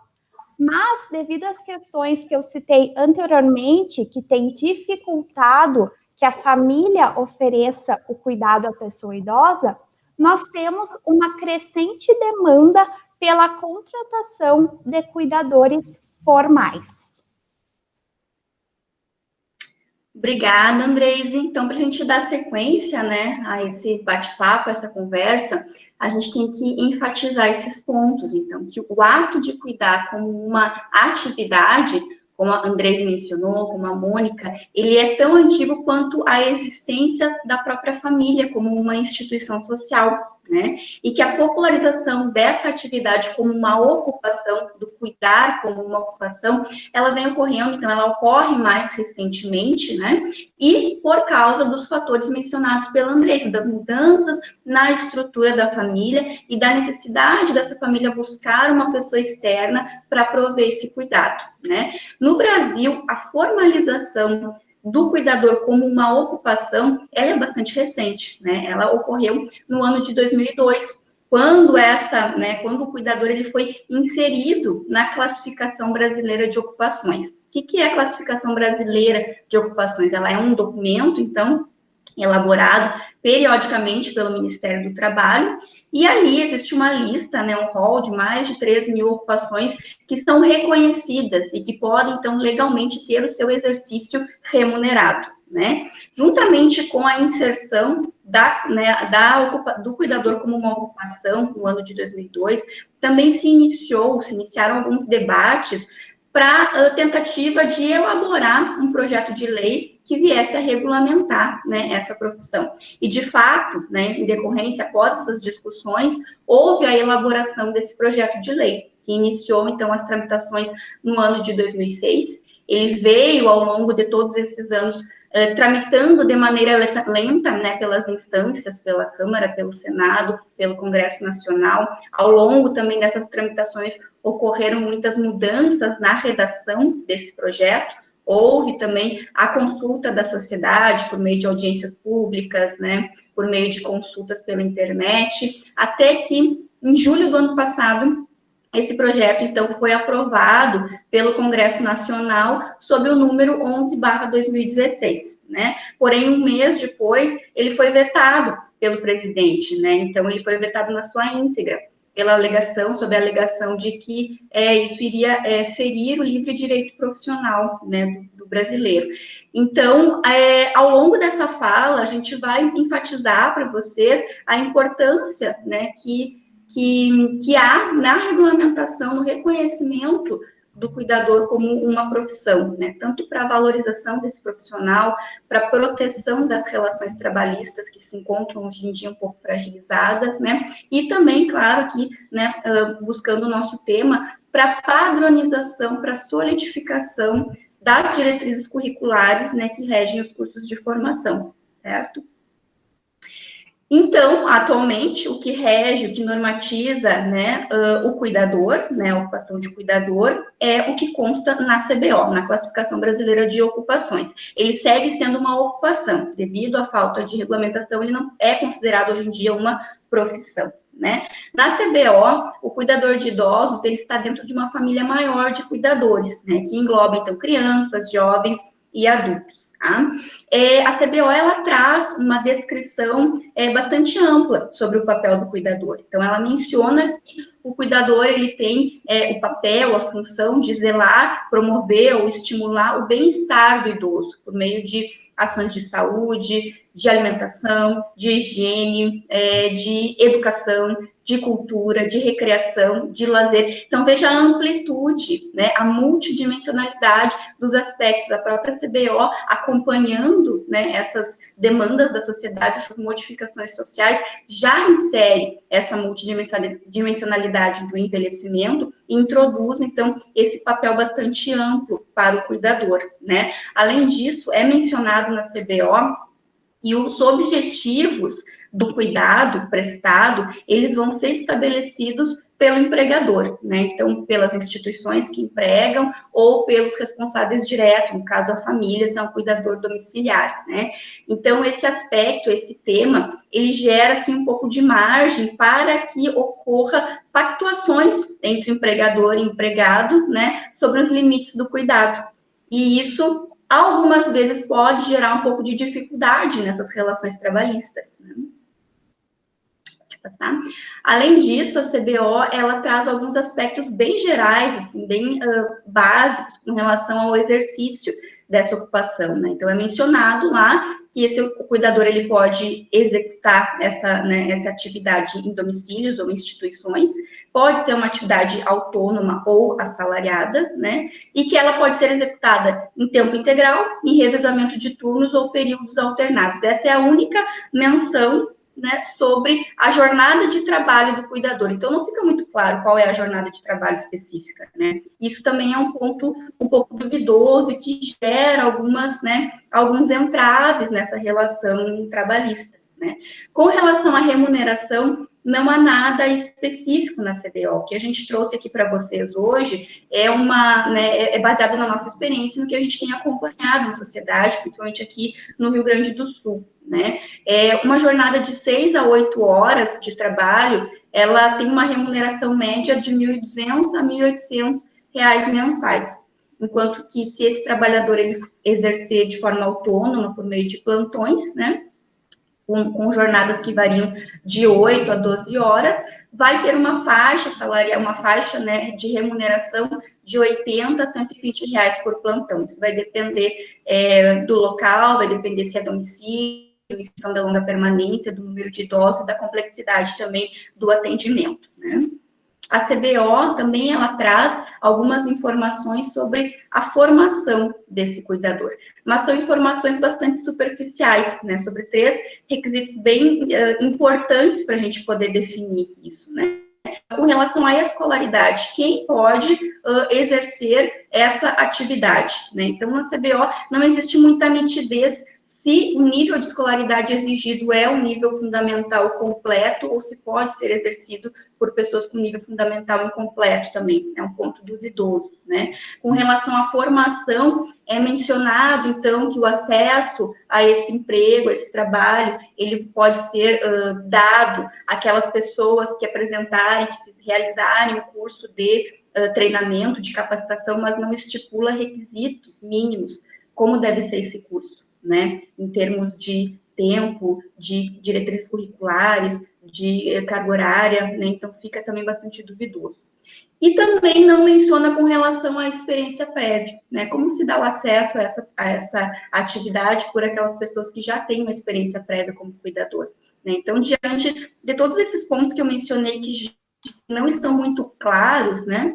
mas devido às questões que eu citei anteriormente, que tem dificultado que a família ofereça o cuidado à pessoa idosa, nós temos uma crescente demanda pela contratação de cuidadores formais. Obrigada, Andreise. Então, para a gente dar sequência, né, a esse bate-papo, essa conversa, a gente tem que enfatizar esses pontos. Então, que o ato de cuidar como uma atividade, como a Andreise mencionou, como a Mônica, ele é tão antigo quanto a existência da própria família como uma instituição social, né? E que a popularização dessa atividade como uma ocupação, do cuidar como uma ocupação, ela vem ocorrendo, então ela ocorre mais recentemente, né? E por causa dos fatores mencionados pela Andressa, das mudanças na estrutura da família e da necessidade dessa família buscar uma pessoa externa para prover esse cuidado, né? No Brasil, a formalização do cuidador como uma ocupação, ela é bastante recente, né? Ela ocorreu no ano de 2002, quando quando o cuidador ele foi inserido na classificação brasileira de ocupações. O que é a classificação brasileira de ocupações? Ela é um documento, então, elaborado periodicamente pelo Ministério do Trabalho, e ali existe uma lista, né, um rol de mais de 3.000 ocupações que são reconhecidas e que podem, então, legalmente ter o seu exercício remunerado, né? Juntamente com a inserção do cuidador como uma ocupação no ano de 2002, também se iniciaram alguns debates para tentativa de elaborar um projeto de lei que viesse a regulamentar, né, essa profissão. E, de fato, né, em decorrência, após essas discussões, houve a elaboração desse projeto de lei, que iniciou, então, as tramitações no ano de 2006. Ele veio, ao longo de todos esses anos, tramitando de maneira lenta, né, pelas instâncias, pela Câmara, pelo Senado, pelo Congresso Nacional. Ao longo também dessas tramitações, ocorreram muitas mudanças na redação desse projeto. Houve também a consulta da sociedade por meio de audiências públicas, né, por meio de consultas pela internet, até que, em julho do ano passado, esse projeto, então, foi aprovado pelo Congresso Nacional sob o número 11/2016, né? Porém, um mês depois, ele foi vetado pelo presidente, né? Então, ele foi vetado na sua íntegra, sob a alegação de que isso iria ferir o livre direito profissional, né, do brasileiro. Então, ao longo dessa fala, a gente vai enfatizar para vocês a importância, né, que há na regulamentação, no reconhecimento do cuidador como uma profissão, né? Tanto para a valorização desse profissional, para a proteção das relações trabalhistas que se encontram hoje em dia um pouco fragilizadas, né? E também, claro, aqui, né, buscando o nosso tema, para padronização, para solidificação das diretrizes curriculares, né, que regem os cursos de formação, certo? Então, atualmente, o que rege, o que normatiza, né, o cuidador, né, a ocupação de cuidador, é o que consta na CBO, na Classificação Brasileira de Ocupações. Ele segue sendo uma ocupação, devido à falta de regulamentação, ele não é considerado hoje em dia uma profissão, né? Na CBO, o cuidador de idosos, ele está dentro de uma família maior de cuidadores, né, que engloba, então, crianças, jovens e adultos, tá? A CBO, ela traz uma descrição bastante ampla sobre o papel do cuidador. Então, ela menciona que o cuidador, ele tem o papel, a função de zelar, promover ou estimular o bem-estar do idoso, por meio de ações de saúde, de alimentação, de higiene, de educação, de cultura, de recreação, de lazer. Então, veja a amplitude, né, a multidimensionalidade dos aspectos, a própria CBO acompanhando, né, essas demandas da sociedade, essas modificações sociais, já insere essa multidimensionalidade do envelhecimento e introduz, então, esse papel bastante amplo para o cuidador, né? Além disso, é mencionado na CBO e os objetivos do cuidado prestado, eles vão ser estabelecidos pelo empregador, né? Então, pelas instituições que empregam ou pelos responsáveis diretos, no caso, a família, se é um cuidador domiciliar, né? Então, esse aspecto, esse tema, ele gera, assim, um pouco de margem para que ocorra pactuações entre empregador e empregado, né, sobre os limites do cuidado. E isso, algumas vezes, pode gerar um pouco de dificuldade nessas relações trabalhistas, né? Tá? Além disso, a CBO, ela traz alguns aspectos bem gerais, assim, bem básicos com relação ao exercício dessa ocupação, né? Então, é mencionado lá que o cuidador, ele pode executar essa atividade em domicílios ou instituições, pode ser uma atividade autônoma ou assalariada, né? E que ela pode ser executada em tempo integral, em revezamento de turnos ou períodos alternados. Essa é a única menção, né, sobre a jornada de trabalho do cuidador. Então, não fica muito claro qual é a jornada de trabalho específica, né? Isso também é um ponto um pouco duvidoso e que gera alguns entraves nessa relação trabalhista, né? Com relação à remuneração, não há nada específico na CBO. O que a gente trouxe aqui para vocês hoje é baseado na nossa experiência, no que a gente tem acompanhado na sociedade, principalmente aqui no Rio Grande do Sul, né? Uma jornada de 6 a 8 horas de trabalho, ela tem uma remuneração média de R$ 1.200 a R$ 1.800 mensais. Enquanto que, se esse trabalhador ele exercer de forma autônoma, por meio de plantões, né, com jornadas que variam de 8 a 12 horas, vai ter uma faixa salarial, uma faixa, né, de remuneração de R$ 80 a R$ 120 por plantão. Isso vai depender do local, vai depender se é domicílio, extensão da longa permanência, do número de idosos e da complexidade também do atendimento, né? A CBO também, ela traz algumas informações sobre a formação desse cuidador, mas são informações bastante superficiais, né, sobre 3 requisitos bem importantes para a gente poder definir isso, né? Com relação à escolaridade, quem pode exercer essa atividade, né? Então, na CBO não existe muita nitidez se o nível de escolaridade exigido é um nível fundamental completo ou se pode ser exercido por pessoas com nível fundamental incompleto também, é um ponto duvidoso, né? Com relação à formação, é mencionado, então, que o acesso a esse emprego, a esse trabalho, ele pode ser dado àquelas pessoas que apresentarem, que realizarem o curso de treinamento, de capacitação, mas não estipula requisitos mínimos, como deve ser esse curso, né, em termos de tempo, de diretrizes curriculares, de carga horária, né, então fica também bastante duvidoso. E também não menciona com relação à experiência prévia, né, como se dá o acesso a essa atividade por aquelas pessoas que já têm uma experiência prévia como cuidador, né. Então, diante de todos esses pontos que eu mencionei que não estão muito claros, né,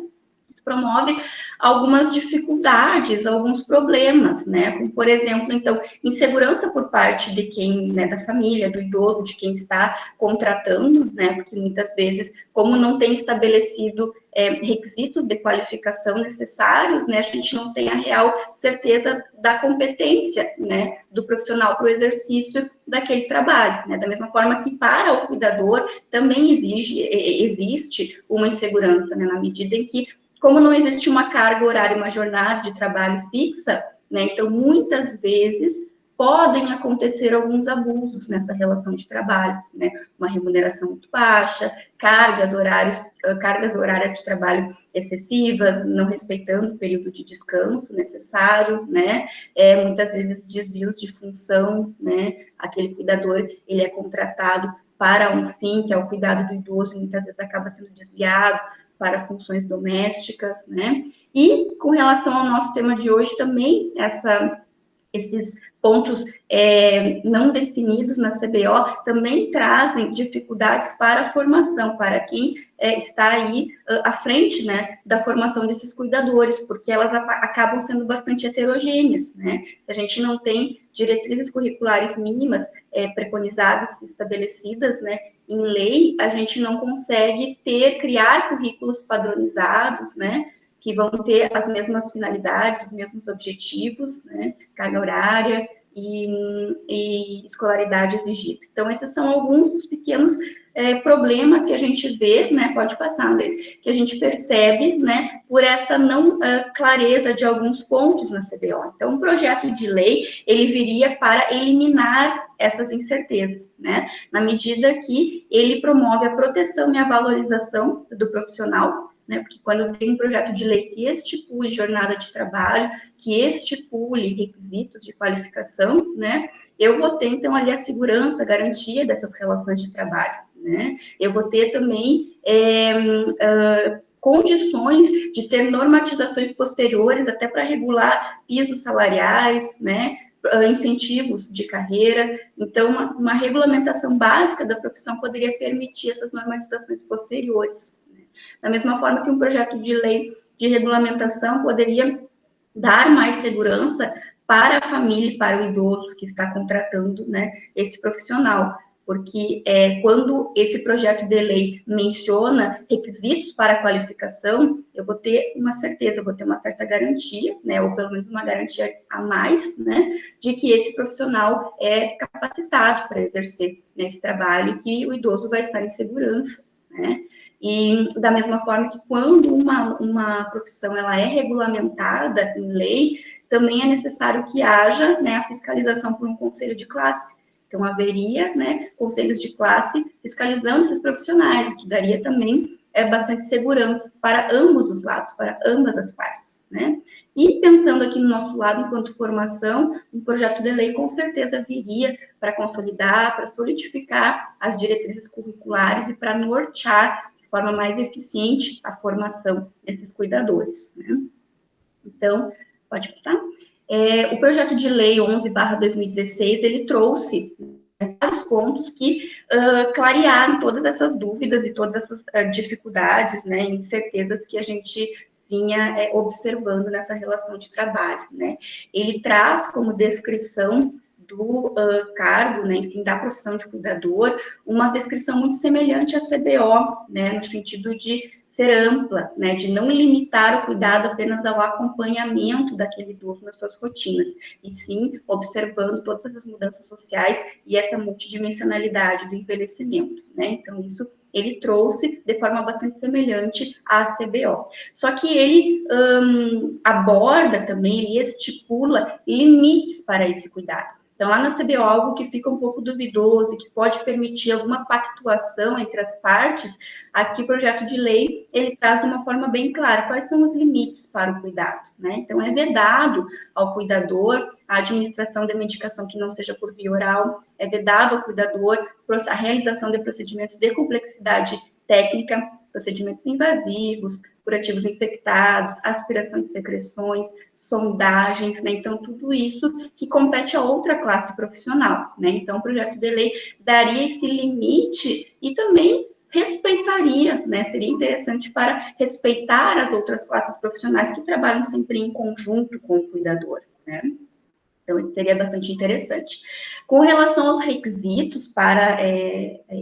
promove algumas dificuldades, alguns problemas, né? Como, por exemplo, então, insegurança por parte de quem, né, da família, do idoso, de quem está contratando, né? Porque muitas vezes, como não tem estabelecido requisitos de qualificação necessários, né? A gente não tem a real certeza da competência, né, do profissional para o exercício daquele trabalho, né? Da mesma forma que para o cuidador também existe uma insegurança, né? Na medida em que, como não existe uma carga horária, uma jornada de trabalho fixa, né, então muitas vezes podem acontecer alguns abusos nessa relação de trabalho, né, uma remuneração muito baixa, cargas horárias de trabalho excessivas, não respeitando o período de descanso necessário, né, muitas vezes desvios de função, né, aquele cuidador, ele é contratado para um fim, que é o cuidado do idoso, e muitas vezes acaba sendo desviado para funções domésticas, né? E com relação ao nosso tema de hoje também, esses pontos não definidos na CBO também trazem dificuldades para a formação, para quem está aí à frente, né, da formação desses cuidadores, porque elas acabam sendo bastante heterogêneas, né? A gente não tem diretrizes curriculares mínimas preconizadas, estabelecidas, né, em lei, a gente não consegue criar currículos padronizados, né, que vão ter as mesmas finalidades, os mesmos objetivos, né, carga horária e escolaridade exigida. Então, esses são alguns dos pequenos problemas que a gente vê, né, pode passar, Andrés, que a gente percebe, né, por essa não clareza de alguns pontos na CBO. Então, um projeto de lei, ele viria para eliminar essas incertezas, né, na medida que ele promove a proteção e a valorização do profissional, né, porque quando tem um projeto de lei que estipule jornada de trabalho, que estipule requisitos de qualificação, né, eu vou ter, então, ali a segurança, a garantia dessas relações de trabalho, né, eu vou ter também condições de ter normatizações posteriores até para regular pisos salariais, né, incentivos de carreira. Então, uma regulamentação básica da profissão poderia permitir essas normatizações posteriores. Né? Da mesma forma que um projeto de lei de regulamentação poderia dar mais segurança para a família e para o idoso que está contratando, né, esse profissional. Porque quando esse projeto de lei menciona requisitos para a qualificação, eu vou ter uma certeza, eu vou ter uma certa garantia, né, ou pelo menos uma garantia a mais, né, de que esse profissional é capacitado para exercer, né, esse trabalho, e que o idoso vai estar em segurança, né. E da mesma forma que quando uma profissão ela é regulamentada em lei, também é necessário que haja, né, a fiscalização por um conselho de classe. Então, haveria, né, conselhos de classe fiscalizando esses profissionais, o que daria também bastante segurança para ambos os lados, para ambas as partes, né? E pensando aqui no nosso lado, enquanto formação, um projeto de lei com certeza viria para consolidar, para solidificar as diretrizes curriculares e para nortear de forma mais eficiente a formação desses cuidadores, né? Então, pode passar? O projeto de lei 11/2016, ele trouxe vários pontos que clarearam todas essas dúvidas e todas essas dificuldades, né, incertezas que a gente vinha observando nessa relação de trabalho, né. Ele traz como descrição do cargo, né, enfim, da profissão de cuidador, uma descrição muito semelhante à CBO, né, no sentido de ser ampla, né, de não limitar o cuidado apenas ao acompanhamento daquele idoso nas suas rotinas, e sim observando todas essas mudanças sociais e essa multidimensionalidade do envelhecimento, né, então isso ele trouxe de forma bastante semelhante à CBO. Só que ele aborda também, ele estipula limites para esse cuidado. Então, lá na CBO, algo que fica um pouco duvidoso e que pode permitir alguma pactuação entre as partes, aqui o projeto de lei, ele traz de uma forma bem clara quais são os limites para o cuidado, né? Então, é vedado ao cuidador a administração de medicação que não seja por via oral, é vedado ao cuidador a realização de procedimentos de complexidade técnica, procedimentos invasivos, curativos infectados, aspiração de secreções, sondagens, né? Então, tudo isso que compete a outra classe profissional, né? Então, o projeto de lei daria esse limite e também respeitaria, né? Seria interessante para respeitar as outras classes profissionais que trabalham sempre em conjunto com o cuidador, né? Então, isso seria bastante interessante. Com relação aos requisitos para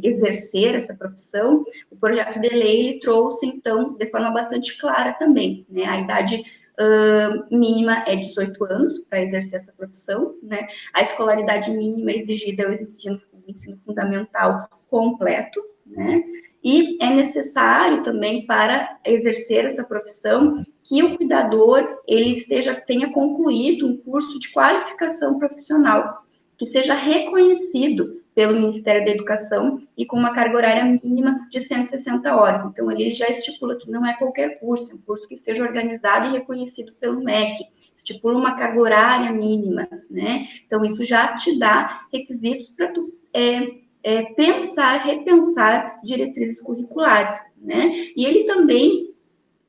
exercer essa profissão, o projeto de lei ele trouxe, então, de forma bastante clara também, né? A idade mínima é 18 anos para exercer essa profissão, né? A escolaridade mínima exigida é o ensino fundamental completo, né? E é necessário também, para exercer essa profissão, que o cuidador ele tenha concluído um curso de qualificação profissional, que seja reconhecido pelo Ministério da Educação e com uma carga horária mínima de 160 horas. Então, ali ele já estipula que não é qualquer curso, é um curso que esteja organizado e reconhecido pelo MEC, estipula uma carga horária mínima, né? Então, isso já te dá requisitos para tu repensar diretrizes curriculares, né? E ele também,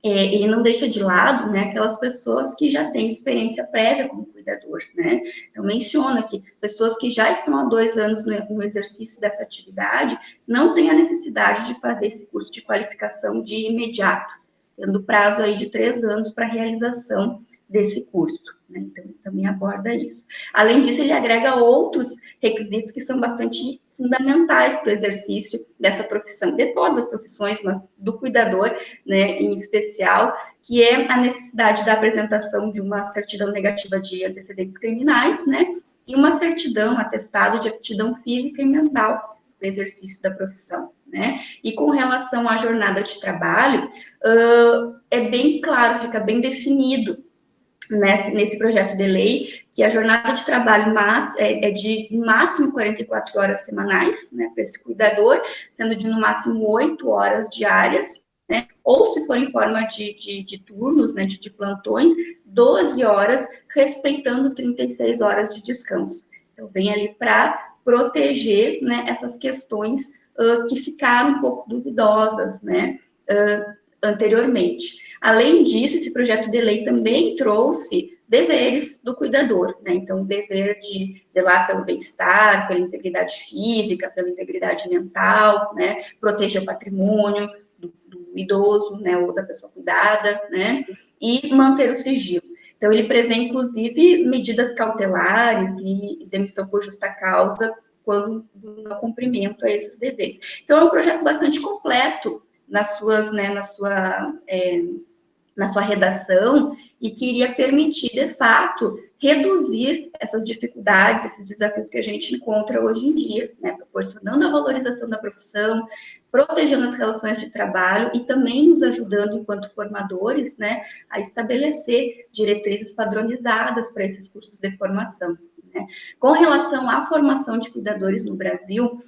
ele não deixa de lado, né, aquelas pessoas que já têm experiência prévia como cuidador, né? Então, menciona que pessoas que já estão há 2 anos no exercício dessa atividade não têm a necessidade de fazer esse curso de qualificação de imediato, tendo prazo aí de 3 anos para a realização desse curso, né? Então, ele também aborda isso. Além disso, ele agrega outros requisitos que são bastante fundamentais para o exercício dessa profissão, de todas as profissões, mas do cuidador, né, em especial, que é a necessidade da apresentação de uma certidão negativa de antecedentes criminais, né, e uma certidão, atestado de aptidão física e mental para o exercício da profissão. né? E com relação à jornada de trabalho, é bem claro, fica bem definido nesse projeto de lei, que a jornada de trabalho é de no máximo 44 horas semanais, né, para esse cuidador, sendo de no máximo 8 horas diárias, né, ou se for em forma de turnos, né, de plantões, 12 horas, respeitando 36 horas de descanso. Então, vem ali para proteger, né, essas questões que ficaram um pouco duvidosas, né, anteriormente. Além disso, esse projeto de lei também trouxe deveres do cuidador, né? Então, o dever de zelar pelo bem-estar, pela integridade física, pela integridade mental, né? Proteger o patrimônio do idoso, né? Ou da pessoa cuidada, né? E manter o sigilo. Então, ele prevê, inclusive, medidas cautelares e demissão por justa causa quando não cumprimento a esses deveres. Então, é um projeto bastante completo na sua redação e que iria permitir, de fato, reduzir essas dificuldades, esses desafios que a gente encontra hoje em dia, né, proporcionando a valorização da profissão, protegendo as relações de trabalho e também nos ajudando, enquanto formadores, né, a estabelecer diretrizes padronizadas para esses cursos de formação, né. Com relação à formação de cuidadores no Brasil,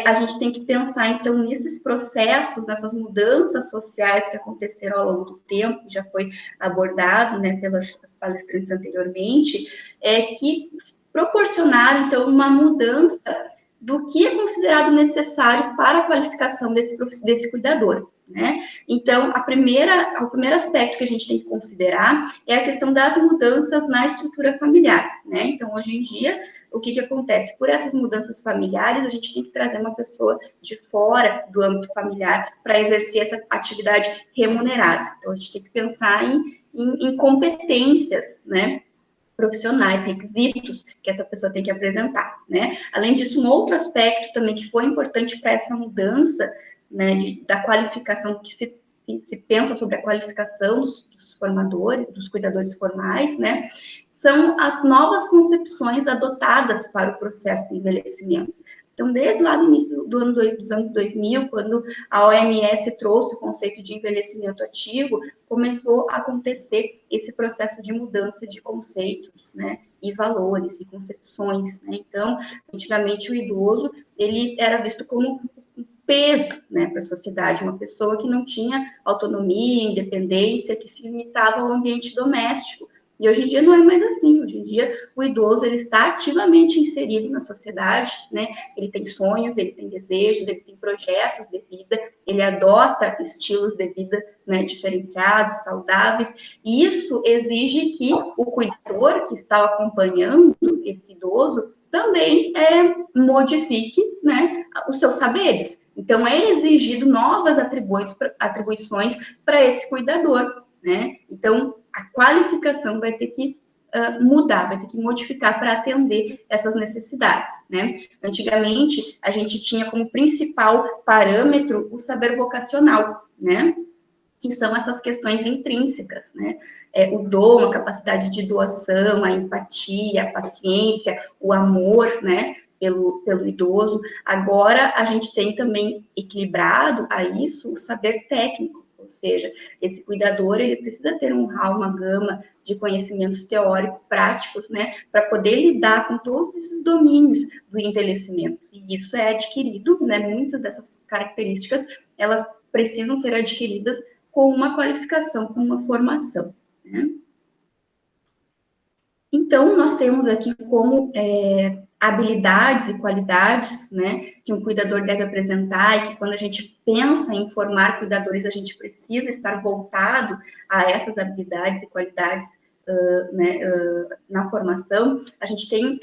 a gente tem que pensar, então, nesses processos, nessas mudanças sociais que aconteceram ao longo do tempo, que já foi abordado, né, pelas palestrantes anteriormente, que proporcionaram, então, uma mudança do que é considerado necessário para a qualificação desse cuidador, né? Então, o primeiro aspecto que a gente tem que considerar é a questão das mudanças na estrutura familiar, né? Então, hoje em dia, o que acontece? Por essas mudanças familiares, a gente tem que trazer uma pessoa de fora do âmbito familiar para exercer essa atividade remunerada. Então, a gente tem que pensar em competências, né, profissionais, requisitos que essa pessoa tem que apresentar, né? Além disso, um outro aspecto também que foi importante para essa mudança, né, da qualificação, que se pensa sobre a qualificação dos formadores, dos cuidadores formais, né, são as novas concepções adotadas para o processo de envelhecimento. Então, desde lá no início dos anos 2000, quando a OMS trouxe o conceito de envelhecimento ativo, começou a acontecer esse processo de mudança de conceitos, né, e valores e concepções, né? Então, antigamente o idoso, ele era visto como peso, né, para a sociedade, uma pessoa que não tinha autonomia, independência, que se limitava ao ambiente doméstico. E hoje em dia não é mais assim. Hoje em dia o idoso, ele está ativamente inserido na sociedade, né? Ele tem sonhos, ele tem desejos, ele tem projetos de vida, ele adota estilos de vida, né, diferenciados, saudáveis, e isso exige que o cuidador que está acompanhando esse idoso também modifique, né, os seus saberes. Então, é exigido novas atribuições para esse cuidador, né? Então, a qualificação vai ter que mudar, vai ter que modificar para atender essas necessidades, né? Antigamente, a gente tinha como principal parâmetro o saber vocacional, né? Que são essas questões intrínsecas, né? O dom, a capacidade de doação, a empatia, a paciência, o amor, né? Pelo idoso. Agora, a gente tem também equilibrado a isso o saber técnico, ou seja, esse cuidador, ele precisa ter uma gama de conhecimentos teóricos, práticos, né, para poder lidar com todos esses domínios do envelhecimento. E isso é adquirido, né, muitas dessas características, elas precisam ser adquiridas com uma qualificação, com uma formação, né? Então, nós temos aqui como habilidades e qualidades, né, que um cuidador deve apresentar, e que quando a gente pensa em formar cuidadores, a gente precisa estar voltado a essas habilidades e qualidades, né, na formação. A gente tem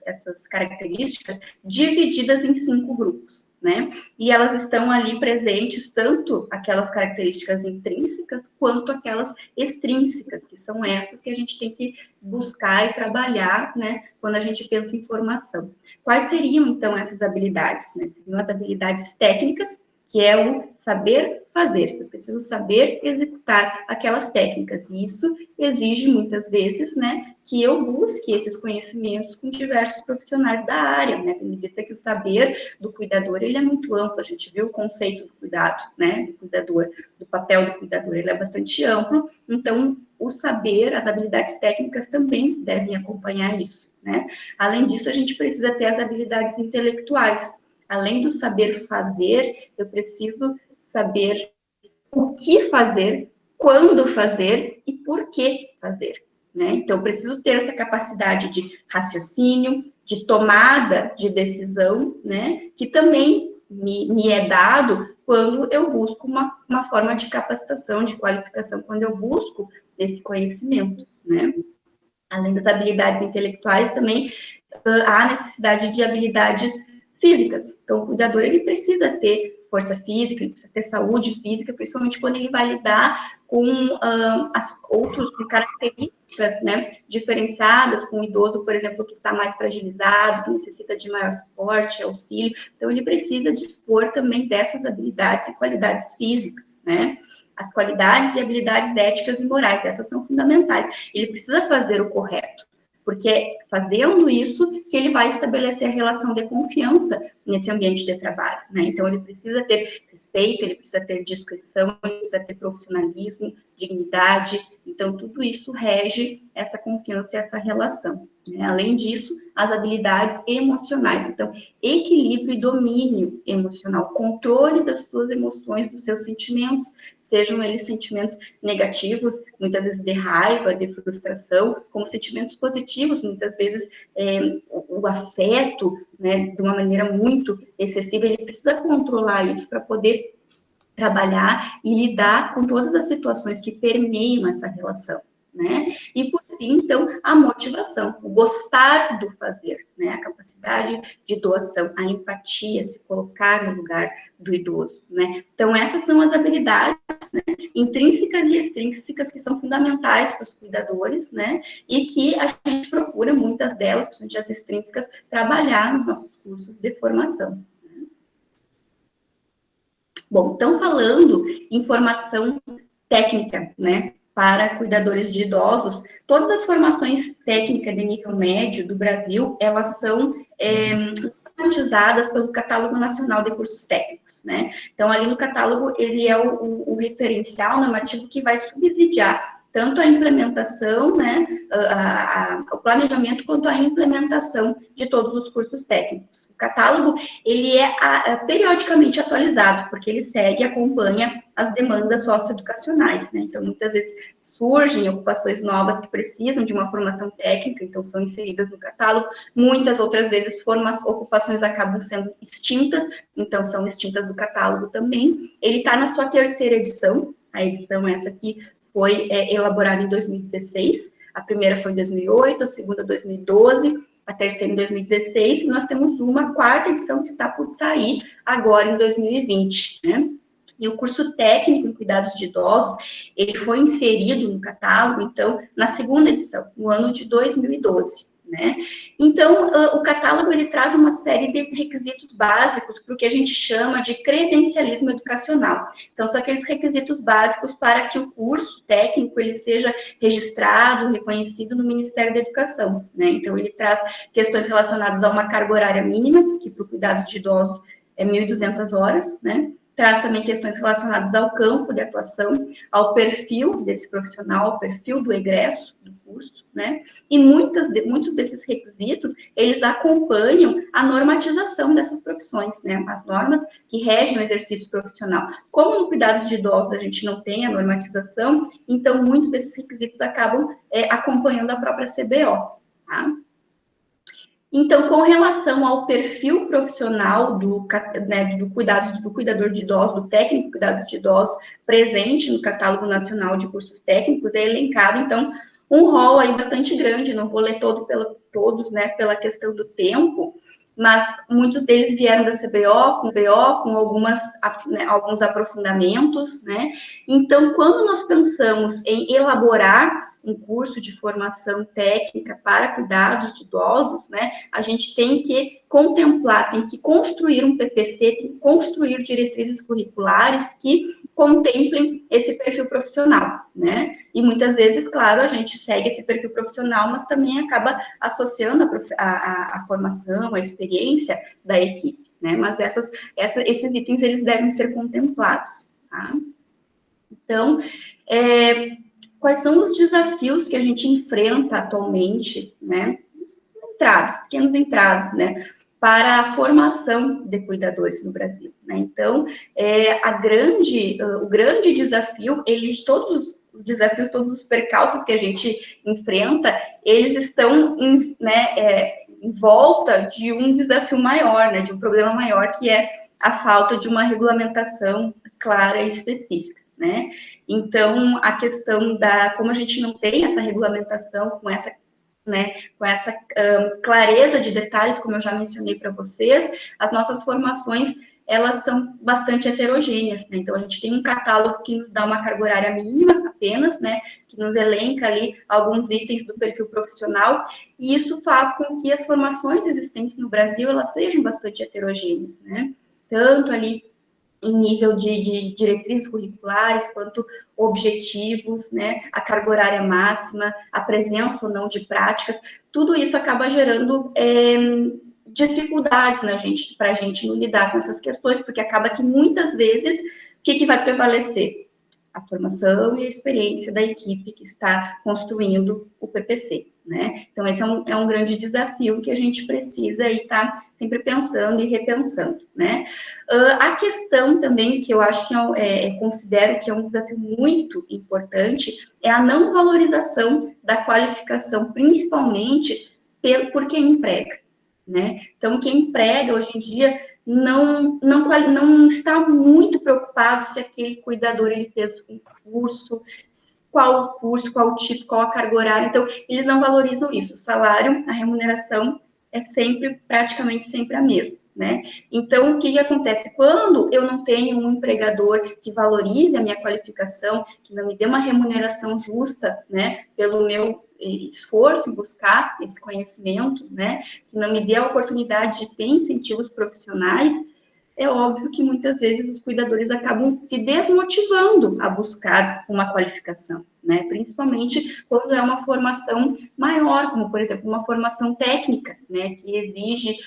essas características divididas em 5 grupos, né? E elas estão ali presentes, tanto aquelas características intrínsecas, quanto aquelas extrínsecas, que são essas que a gente tem que buscar e trabalhar, né, quando a gente pensa em formação. Quais seriam, então, essas habilidades, né? Seriam as habilidades técnicas, que é o saber fazer, eu preciso saber executar aquelas técnicas, e isso exige, muitas vezes, né, que eu busque esses conhecimentos com diversos profissionais da área, né, tendo em vista que o saber do cuidador, ele é muito amplo, a gente viu o conceito do cuidado, né, do cuidador, do papel do cuidador, ele é bastante amplo, então, o saber, as habilidades técnicas também devem acompanhar isso, né. Além disso, a gente precisa ter as habilidades intelectuais. Além do saber fazer, eu preciso saber o que fazer, quando fazer e por que fazer, né? Então, eu preciso ter essa capacidade de raciocínio, de tomada de decisão, né? Que também me é dado quando eu busco uma forma de capacitação, de qualificação, quando eu busco esse conhecimento, né? Além das habilidades intelectuais, também há necessidade de habilidades físicas. Então, o cuidador, ele precisa ter força física, ele precisa ter saúde física, principalmente quando ele vai lidar com as outras características, né, diferenciadas, com o idoso, por exemplo, que está mais fragilizado, que necessita de maior suporte, auxílio. Então, ele precisa dispor também dessas habilidades e qualidades físicas, né? As qualidades e habilidades éticas e morais, essas são fundamentais. Ele precisa fazer o correto, porque é fazendo isso que ele vai estabelecer a relação de confiança nesse ambiente de trabalho, né? Então, ele precisa ter respeito, ele precisa ter discrição, ele precisa ter profissionalismo, dignidade. Então, tudo isso rege essa confiança e essa relação, né? Além disso, as habilidades emocionais. Então, equilíbrio e domínio emocional, controle das suas emoções, dos seus sentimentos, sejam eles sentimentos negativos, muitas vezes de raiva, de frustração, como sentimentos positivos, muitas vezes o afeto, né, de uma maneira muito excessiva, ele precisa controlar isso para poder trabalhar e lidar com todas as situações que permeiam essa relação, né? E, por fim, então, a motivação, o gostar do fazer, né? A capacidade de doação, a empatia, se colocar no lugar do idoso, né? Então, essas são as habilidades, né, intrínsecas e extrínsecas que são fundamentais para os cuidadores, né? E que a gente procura, muitas delas, principalmente as extrínsecas, trabalhar nos nossos cursos de formação. Bom, então, falando em formação técnica, né, para cuidadores de idosos, todas as formações técnicas de nível médio do Brasil, elas são normatizadas pelo Catálogo Nacional de Cursos Técnicos, né? Então, ali no catálogo, ele é o referencial normativo que vai subsidiar tanto a implementação, né, o planejamento, quanto a implementação de todos os cursos técnicos. O catálogo, ele é periodicamente atualizado, porque ele segue e acompanha as demandas socioeducacionais, né? Então, muitas vezes surgem ocupações novas que precisam de uma formação técnica, então são inseridas no catálogo. Muitas outras vezes ocupações acabam sendo extintas, então são extintas do catálogo também. Ele está na sua terceira edição, a edição essa aqui foi elaborada em 2016, a primeira foi em 2008, a segunda em 2012, a terceira em 2016, e nós temos uma quarta edição que está por sair agora em 2020, né? E o curso técnico em cuidados de idosos, ele foi inserido no catálogo, então, na segunda edição, no ano de 2012. Né? Então, o catálogo, ele traz uma série de requisitos básicos para o que a gente chama de credencialismo educacional. Então, são aqueles requisitos básicos para que o curso técnico, ele seja registrado, reconhecido no Ministério da Educação, né? Então, ele traz questões relacionadas a uma carga horária mínima, que para o cuidado de idosos é 1.200 horas, né? Traz também questões relacionadas ao campo de atuação, ao perfil desse profissional, ao perfil do egresso do curso, né? E muitos desses requisitos, eles acompanham a normatização dessas profissões, né? As normas que regem o exercício profissional. Como no cuidados de idosos a gente não tem a normatização, então muitos desses requisitos acabam acompanhando a própria CBO, tá? Então, com relação ao perfil profissional do cuidador de idosos, do técnico de cuidados de idosos, presente no Catálogo Nacional de Cursos Técnicos, é elencado, então, um rol aí bastante grande, não vou ler todos, né, pela questão do tempo, mas muitos deles vieram da CBO, com alguns aprofundamentos, né? Então, quando nós pensamos em elaborar um curso de formação técnica para cuidados de idosos, né, a gente tem que contemplar, tem que construir um PPC, tem que construir diretrizes curriculares que contemplem esse perfil profissional, né? E muitas vezes, claro, a gente segue esse perfil profissional, mas também acaba associando a formação, a experiência da equipe, né? Mas esses itens, eles devem ser contemplados, tá? Então, quais são os desafios que a gente enfrenta atualmente, né? Pequenos entraves, né? Para a formação de cuidadores no Brasil, né? Então, o grande desafio, todos os desafios, todos os percalços que a gente enfrenta, eles estão em volta de um desafio maior, né? De um problema maior, que é a falta de uma regulamentação clara e específica, né? Então, a questão como a gente não tem essa regulamentação com essa clareza de detalhes, como eu já mencionei para vocês, as nossas formações, elas são bastante heterogêneas, né? Então, a gente tem um catálogo que nos dá uma carga horária mínima apenas, né? Que nos elenca ali alguns itens do perfil profissional, e isso faz com que as formações existentes no Brasil, elas sejam bastante heterogêneas, né? Tanto ali em nível de diretrizes curriculares, quanto objetivos, né, a carga horária máxima, a presença ou não de práticas, tudo isso acaba gerando dificuldades para a gente lidar com essas questões, porque acaba que muitas vezes, o que vai prevalecer? A formação e a experiência da equipe que está construindo o PPC, né? Então, esse é um grande desafio que a gente precisa estar sempre pensando e repensando, né? A questão também, que eu acho que considero que é um desafio muito importante, é a não valorização da qualificação, principalmente por quem emprega, né? Então, quem emprega, hoje em dia, não está muito preocupado se aquele cuidador ele fez um curso, qual tipo, qual a carga horária. Então, eles não valorizam isso. O salário, a remuneração é praticamente sempre a mesma, né? Então, o que acontece? Quando eu não tenho um empregador que valorize a minha qualificação, que não me dê uma remuneração justa, né, pelo meu esforço em buscar esse conhecimento, né, que não me dê a oportunidade de ter incentivos profissionais, é óbvio que muitas vezes os cuidadores acabam se desmotivando a buscar uma qualificação, né, principalmente quando é uma formação maior, como, por exemplo, uma formação técnica, né, que exige,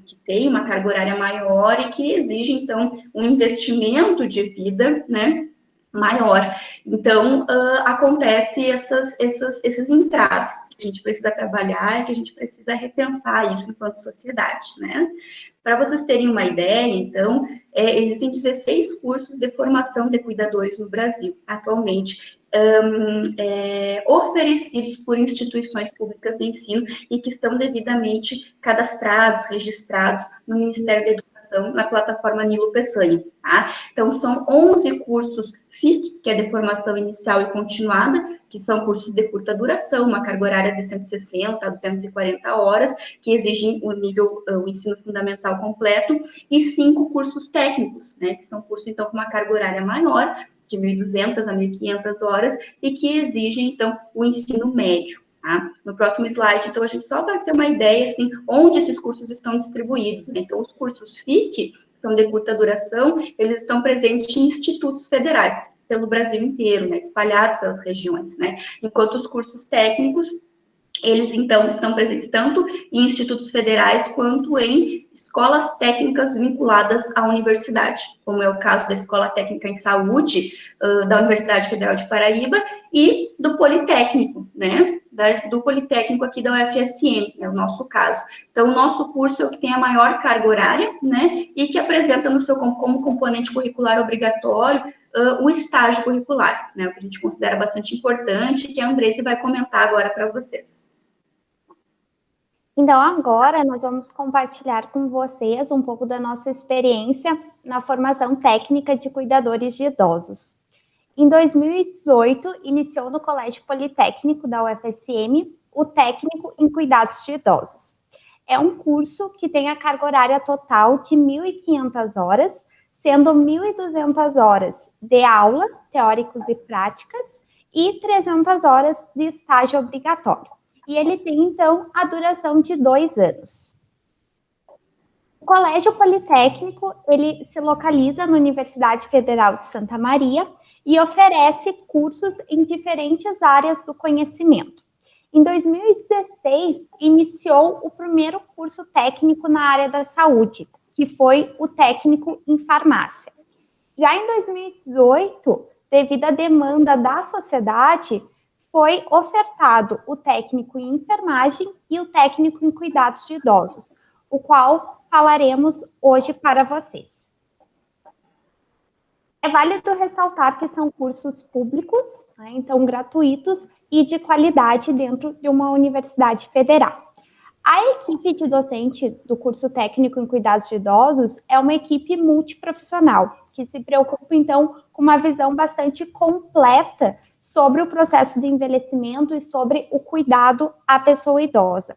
que tem uma carga horária maior e que exige, então, um investimento de vida, né, maior. Então, acontece esses entraves que a gente precisa trabalhar e que a gente precisa repensar isso enquanto sociedade, né? Para vocês terem uma ideia, então, existem 16 cursos de formação de cuidadores no Brasil, atualmente, oferecidos por instituições públicas de ensino e que estão devidamente cadastrados, registrados no Ministério da Educação, na plataforma Nilo Peçanha, tá? Então, são 11 cursos FIC, que é de formação inicial e continuada, que são cursos de curta duração, uma carga horária de 160 a 240 horas, que exigem o ensino fundamental completo, e 5 cursos técnicos, né, que são cursos, então, com uma carga horária maior, de 1.200 a 1.500 horas, e que exigem, então, o ensino médio. Tá? No próximo slide, então, a gente só vai ter uma ideia, assim, onde esses cursos estão distribuídos, né? Então, os cursos FIC, que são de curta duração, eles estão presentes em institutos federais, pelo Brasil inteiro, né? Espalhados pelas regiões, né? Enquanto os cursos técnicos, eles, então, estão presentes tanto em institutos federais quanto em escolas técnicas vinculadas à universidade, como é o caso da Escola Técnica em Saúde da Universidade Federal de Paraíba e do Politécnico, né? Do Politécnico aqui da UFSM, é o nosso caso. Então, o nosso curso é o que tem a maior carga horária, né? E que apresenta como componente curricular obrigatório o estágio curricular, né? O que a gente considera bastante importante, que a Andressa vai comentar agora para vocês. Então, agora nós vamos compartilhar com vocês um pouco da nossa experiência na formação técnica de cuidadores de idosos. Em 2018, iniciou no Colégio Politécnico da UFSM o Técnico em Cuidados de Idosos. É um curso que tem a carga horária total de 1.500 horas, sendo 1.200 horas de aula, teóricos e práticas, e 300 horas de estágio obrigatório. E ele tem, então, a duração de 2 anos. O Colégio Politécnico, ele se localiza na Universidade Federal de Santa Maria e oferece cursos em diferentes áreas do conhecimento. Em 2016, iniciou o primeiro curso técnico na área da saúde, que foi o técnico em farmácia. Já em 2018, devido à demanda da sociedade, foi ofertado o técnico em enfermagem e o técnico em cuidados de idosos, o qual falaremos hoje para vocês. É válido ressaltar que são cursos públicos, né, então gratuitos e de qualidade dentro de uma universidade federal. A equipe de docente do curso técnico em cuidados de idosos é uma equipe multiprofissional, que se preocupa, então, com uma visão bastante completa sobre o processo de envelhecimento e sobre o cuidado à pessoa idosa.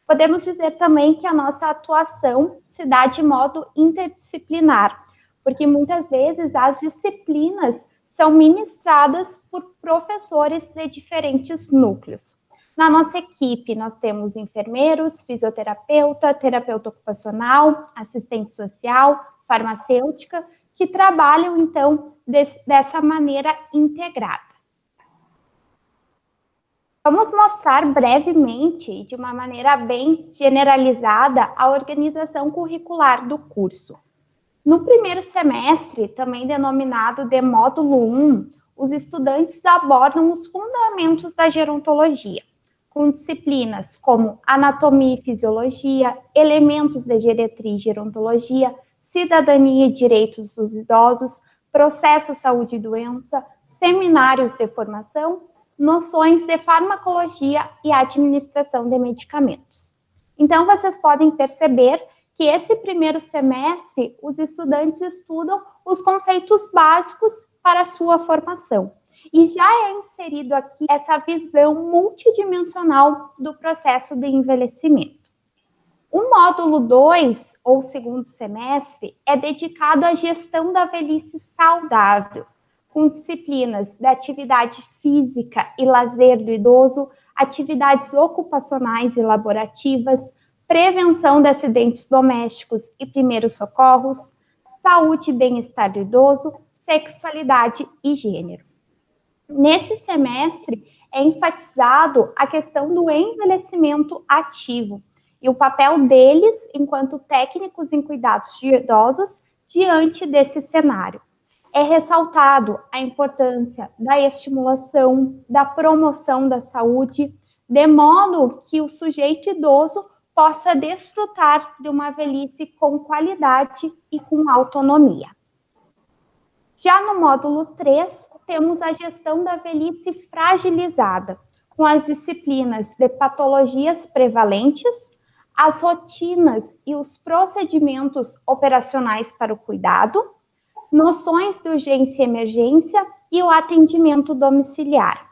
Podemos dizer também que a nossa atuação se dá de modo interdisciplinar, porque muitas vezes as disciplinas são ministradas por professores de diferentes núcleos. Na nossa equipe, nós temos enfermeiros, fisioterapeuta, terapeuta ocupacional, assistente social, farmacêutica, que trabalham, então, dessa maneira integrada. Vamos mostrar brevemente, de uma maneira bem generalizada, a organização curricular do curso. No primeiro semestre, também denominado de módulo 1, os estudantes abordam os fundamentos da gerontologia, com disciplinas como anatomia e fisiologia, elementos de geriatria e gerontologia, cidadania e direitos dos idosos, processo saúde e doença, seminários de formação, noções de farmacologia e administração de medicamentos. Então, vocês podem perceber que esse primeiro semestre, os estudantes estudam os conceitos básicos para a sua formação. E já é inserido aqui essa visão multidimensional do processo de envelhecimento. O módulo 2, ou segundo semestre, é dedicado à gestão da velhice saudável, com disciplinas de atividade física e lazer do idoso, atividades ocupacionais e laborativas, prevenção de acidentes domésticos e primeiros socorros, saúde e bem-estar do idoso, sexualidade e gênero. Nesse semestre, é enfatizado a questão do envelhecimento ativo e o papel deles enquanto técnicos em cuidados de idosos diante desse cenário. É ressaltado a importância da estimulação, da promoção da saúde, de modo que o sujeito idoso possa desfrutar de uma velhice com qualidade e com autonomia. Já no módulo 3, temos a gestão da velhice fragilizada, com as disciplinas de patologias prevalentes, as rotinas e os procedimentos operacionais para o cuidado, noções de urgência e emergência e o atendimento domiciliar.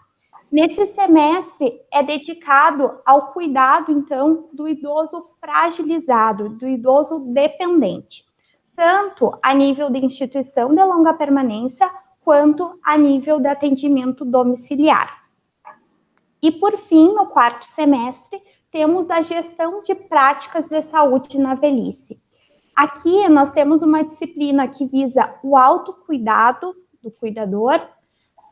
Nesse semestre, é dedicado ao cuidado, então, do idoso fragilizado, do idoso dependente, tanto a nível de instituição de longa permanência, quanto a nível de atendimento domiciliar. E, por fim, no quarto semestre, temos a gestão de práticas de saúde na velhice. Aqui nós temos uma disciplina que visa o autocuidado do cuidador.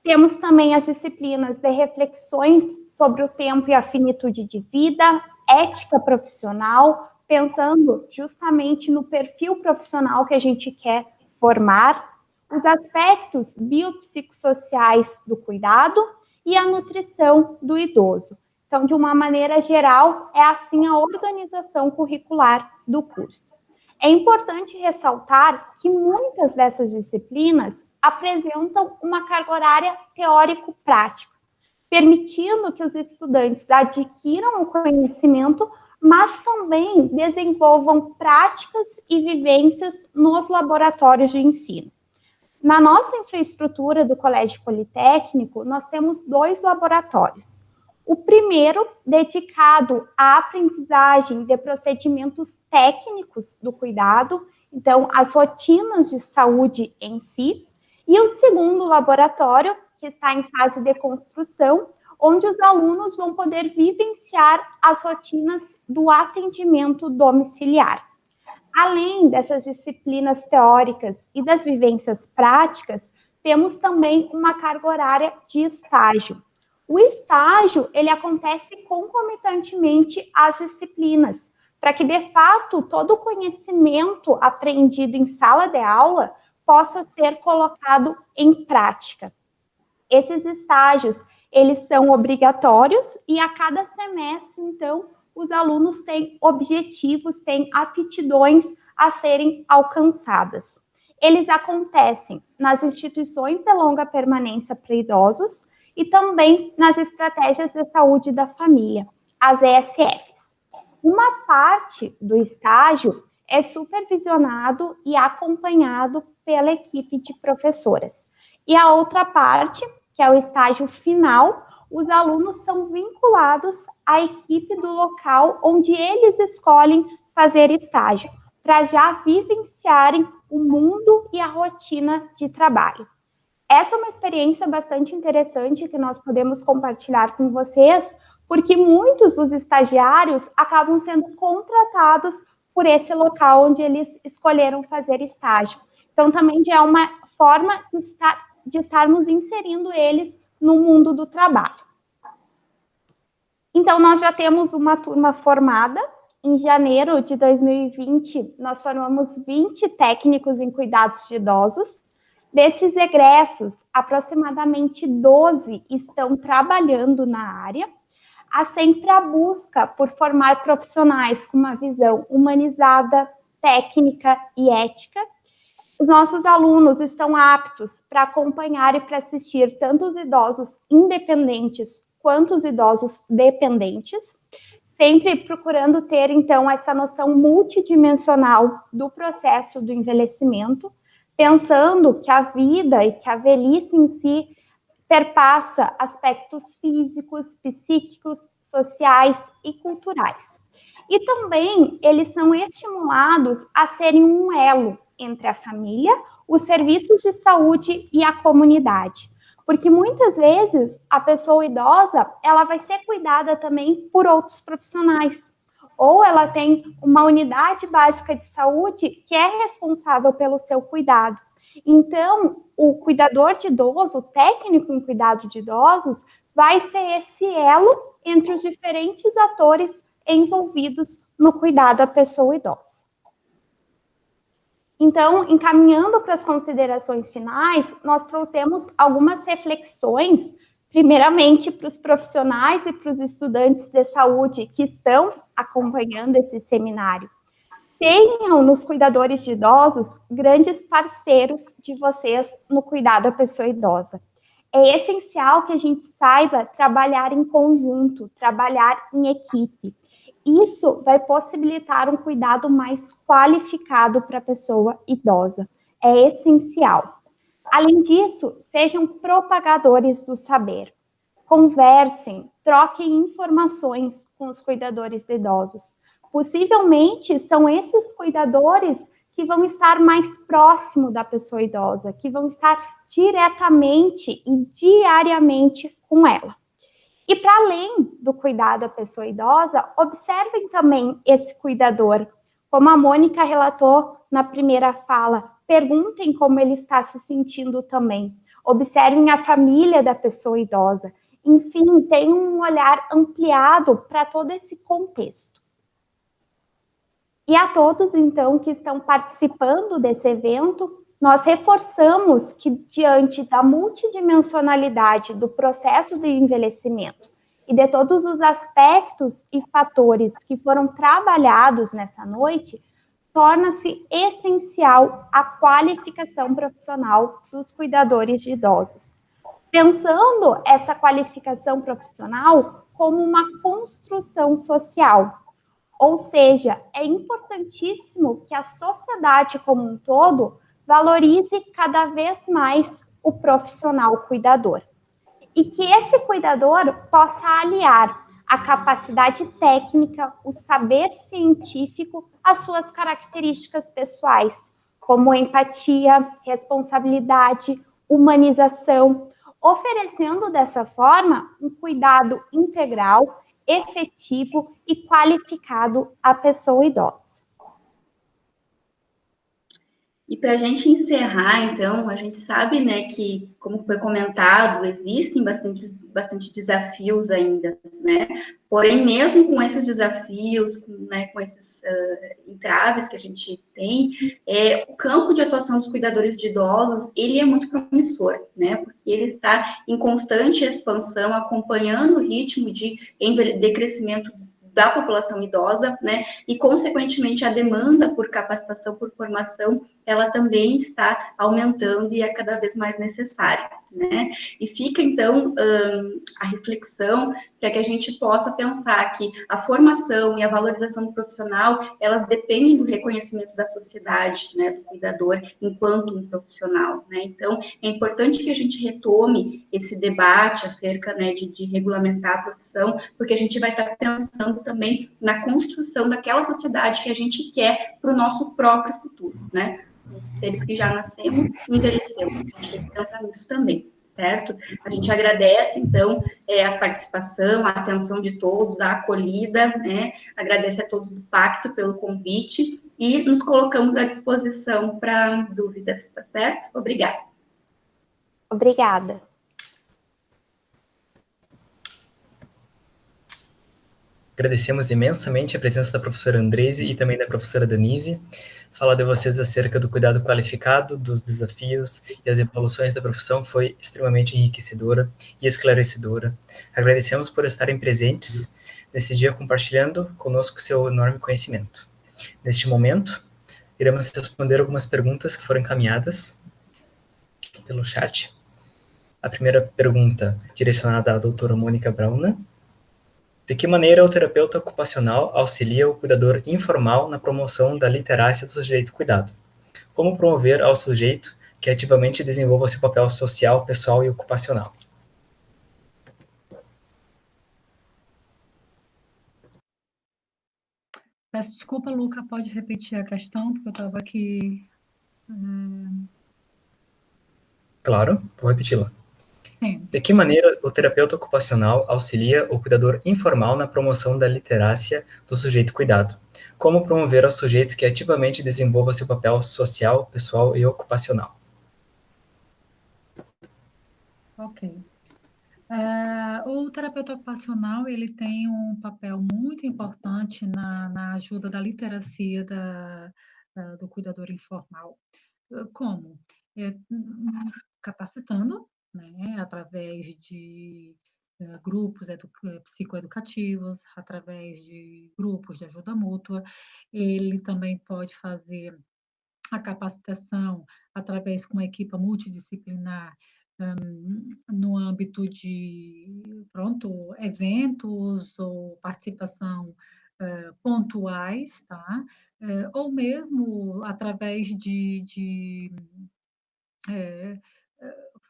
Temos também as disciplinas de reflexões sobre o tempo e a finitude de vida, ética profissional, pensando justamente no perfil profissional que a gente quer formar, os aspectos biopsicossociais do cuidado e a nutrição do idoso. Então, de uma maneira geral, é assim a organização curricular do curso. É importante ressaltar que muitas dessas disciplinas apresentam uma carga horária teórico-prática, permitindo que os estudantes adquiram o conhecimento, mas também desenvolvam práticas e vivências nos laboratórios de ensino. Na nossa infraestrutura do Colégio Politécnico, nós temos 2 laboratórios. O primeiro, dedicado à aprendizagem de procedimentos técnicos do cuidado, então, as rotinas de saúde em si, e o segundo laboratório, que está em fase de construção, onde os alunos vão poder vivenciar as rotinas do atendimento domiciliar. além dessas disciplinas teóricas e das vivências práticas, temos também uma carga horária de estágio. O estágio, ele acontece concomitantemente às disciplinas, para que, de fato, todo o conhecimento aprendido em sala de aula possa ser colocado em prática. Esses estágios, eles são obrigatórios e a cada semestre, então, os alunos têm objetivos, têm aptidões a serem alcançadas. Eles acontecem nas instituições de longa permanência para idosos e também nas estratégias de saúde da família, as ESFs. Uma parte do estágio é supervisionado e acompanhado pela equipe de professoras. E a outra parte, que é o estágio final, os alunos são vinculados à equipe do local onde eles escolhem fazer estágio, para já vivenciarem o mundo e a rotina de trabalho. Essa é uma experiência bastante interessante que nós podemos compartilhar com vocês, porque muitos dos estagiários acabam sendo contratados por esse local onde eles escolheram fazer estágio. Então, também já é uma forma de estarmos inserindo eles no mundo do trabalho. Então, nós já temos uma turma formada. Em janeiro de 2020, nós formamos 20 técnicos em cuidados de idosos. Desses egressos, aproximadamente 12 estão trabalhando na área. Há sempre a busca por formar profissionais com uma visão humanizada, técnica e ética. Os nossos alunos estão aptos para acompanhar e para assistir tanto os idosos independentes quanto os idosos dependentes, sempre procurando ter, então, essa noção multidimensional do processo do envelhecimento, pensando que a vida e que a velhice em si perpassa aspectos físicos, psíquicos, sociais e culturais. E também eles são estimulados a serem um elo entre a família, os serviços de saúde e a comunidade. Porque muitas vezes a pessoa idosa, ela vai ser cuidada também por outros profissionais. Ou ela tem uma unidade básica de saúde que é responsável pelo seu cuidado. Então, o cuidador de idoso, o técnico em cuidado de idosos, vai ser esse elo entre os diferentes atores envolvidos no cuidado à pessoa idosa. Então, encaminhando para as considerações finais, nós trouxemos algumas reflexões, primeiramente para os profissionais e para os estudantes de saúde que estão acompanhando esse seminário. Tenham nos cuidadores de idosos grandes parceiros de vocês no cuidado à pessoa idosa. É essencial que a gente saiba trabalhar em conjunto, trabalhar em equipe. Isso vai possibilitar um cuidado mais qualificado para a pessoa idosa. É essencial. Além disso, sejam propagadores do saber. Conversem, troquem informações com os cuidadores de idosos. Possivelmente, são esses cuidadores que vão estar mais próximo da pessoa idosa, que vão estar diretamente e diariamente com ela. E para além do cuidado à pessoa idosa, observem também esse cuidador. Como a Mônica relatou na primeira fala, perguntem como ele está se sentindo também. Observem a família da pessoa idosa. Enfim, tenham um olhar ampliado para todo esse contexto. E a todos, então, que estão participando desse evento, nós reforçamos que, diante da multidimensionalidade do processo de envelhecimento e de todos os aspectos e fatores que foram trabalhados nessa noite, torna-se essencial a qualificação profissional dos cuidadores de idosos. Pensando essa qualificação profissional como uma construção social. Ou seja, é importantíssimo que a sociedade como um todo valorize cada vez mais o profissional cuidador. E que esse cuidador possa aliar a capacidade técnica, o saber científico, às suas características pessoais, como empatia, responsabilidade, humanização, oferecendo dessa forma um cuidado integral, efetivo e qualificado à pessoa idosa. E para a gente encerrar, então, a gente sabe, né, que, como foi comentado, existem bastante desafios ainda, né? Porém, mesmo com esses desafios, com esses entraves que a gente tem, o campo de atuação dos cuidadores de idosos, ele é muito promissor, né? Porque ele está em constante expansão, acompanhando o ritmo de crescimento da população idosa, né? E, consequentemente, a demanda por capacitação, por formação, ela também está aumentando e é cada vez mais necessária, né? E fica, então, a reflexão para que a gente possa pensar que a formação e a valorização do profissional, elas dependem do reconhecimento da sociedade, né, do cuidador, enquanto um profissional, né? Então, é importante que a gente retome esse debate acerca, né, de regulamentar a profissão, porque a gente vai estar pensando também na construção daquela sociedade que a gente quer para o nosso próprio futuro, né? Somos seres que já nascemos e envelhecemos, a gente tem que pensar nisso também, certo? A gente agradece, então, a participação, a atenção de todos, a acolhida, né? Agradece a todos do Pacto pelo convite e nos colocamos à disposição para dúvidas, tá certo? Obrigada. Obrigada. Agradecemos imensamente a presença da professora Andrese e também da professora Danise. Falar de vocês acerca do cuidado qualificado, dos desafios e as evoluções da profissão foi extremamente enriquecedora e esclarecedora. Agradecemos por estarem presentes nesse dia compartilhando conosco seu enorme conhecimento. Neste momento, iremos responder algumas perguntas que foram encaminhadas pelo chat. A primeira pergunta, direcionada à doutora Mônica Brauna. De que maneira o terapeuta ocupacional auxilia o cuidador informal na promoção da literácia do sujeito cuidado? Como promover ao sujeito que ativamente desenvolva seu papel social, pessoal e ocupacional? Peço desculpa, Luca, pode repetir a questão, porque eu estava aqui... Claro, vou repeti-la. Sim. De que maneira o terapeuta ocupacional auxilia o cuidador informal na promoção da literácia do sujeito cuidado? Como promover ao sujeito que ativamente desenvolva seu papel social, pessoal e ocupacional? Ok. O terapeuta ocupacional, ele tem um papel muito importante na ajuda da literacia do cuidador informal. Como? Capacitando, né, através de grupos psicoeducativos, através de grupos de ajuda mútua. Ele também pode fazer a capacitação através com uma equipe multidisciplinar no âmbito de, eventos ou participação pontuais, tá? Ou mesmo através de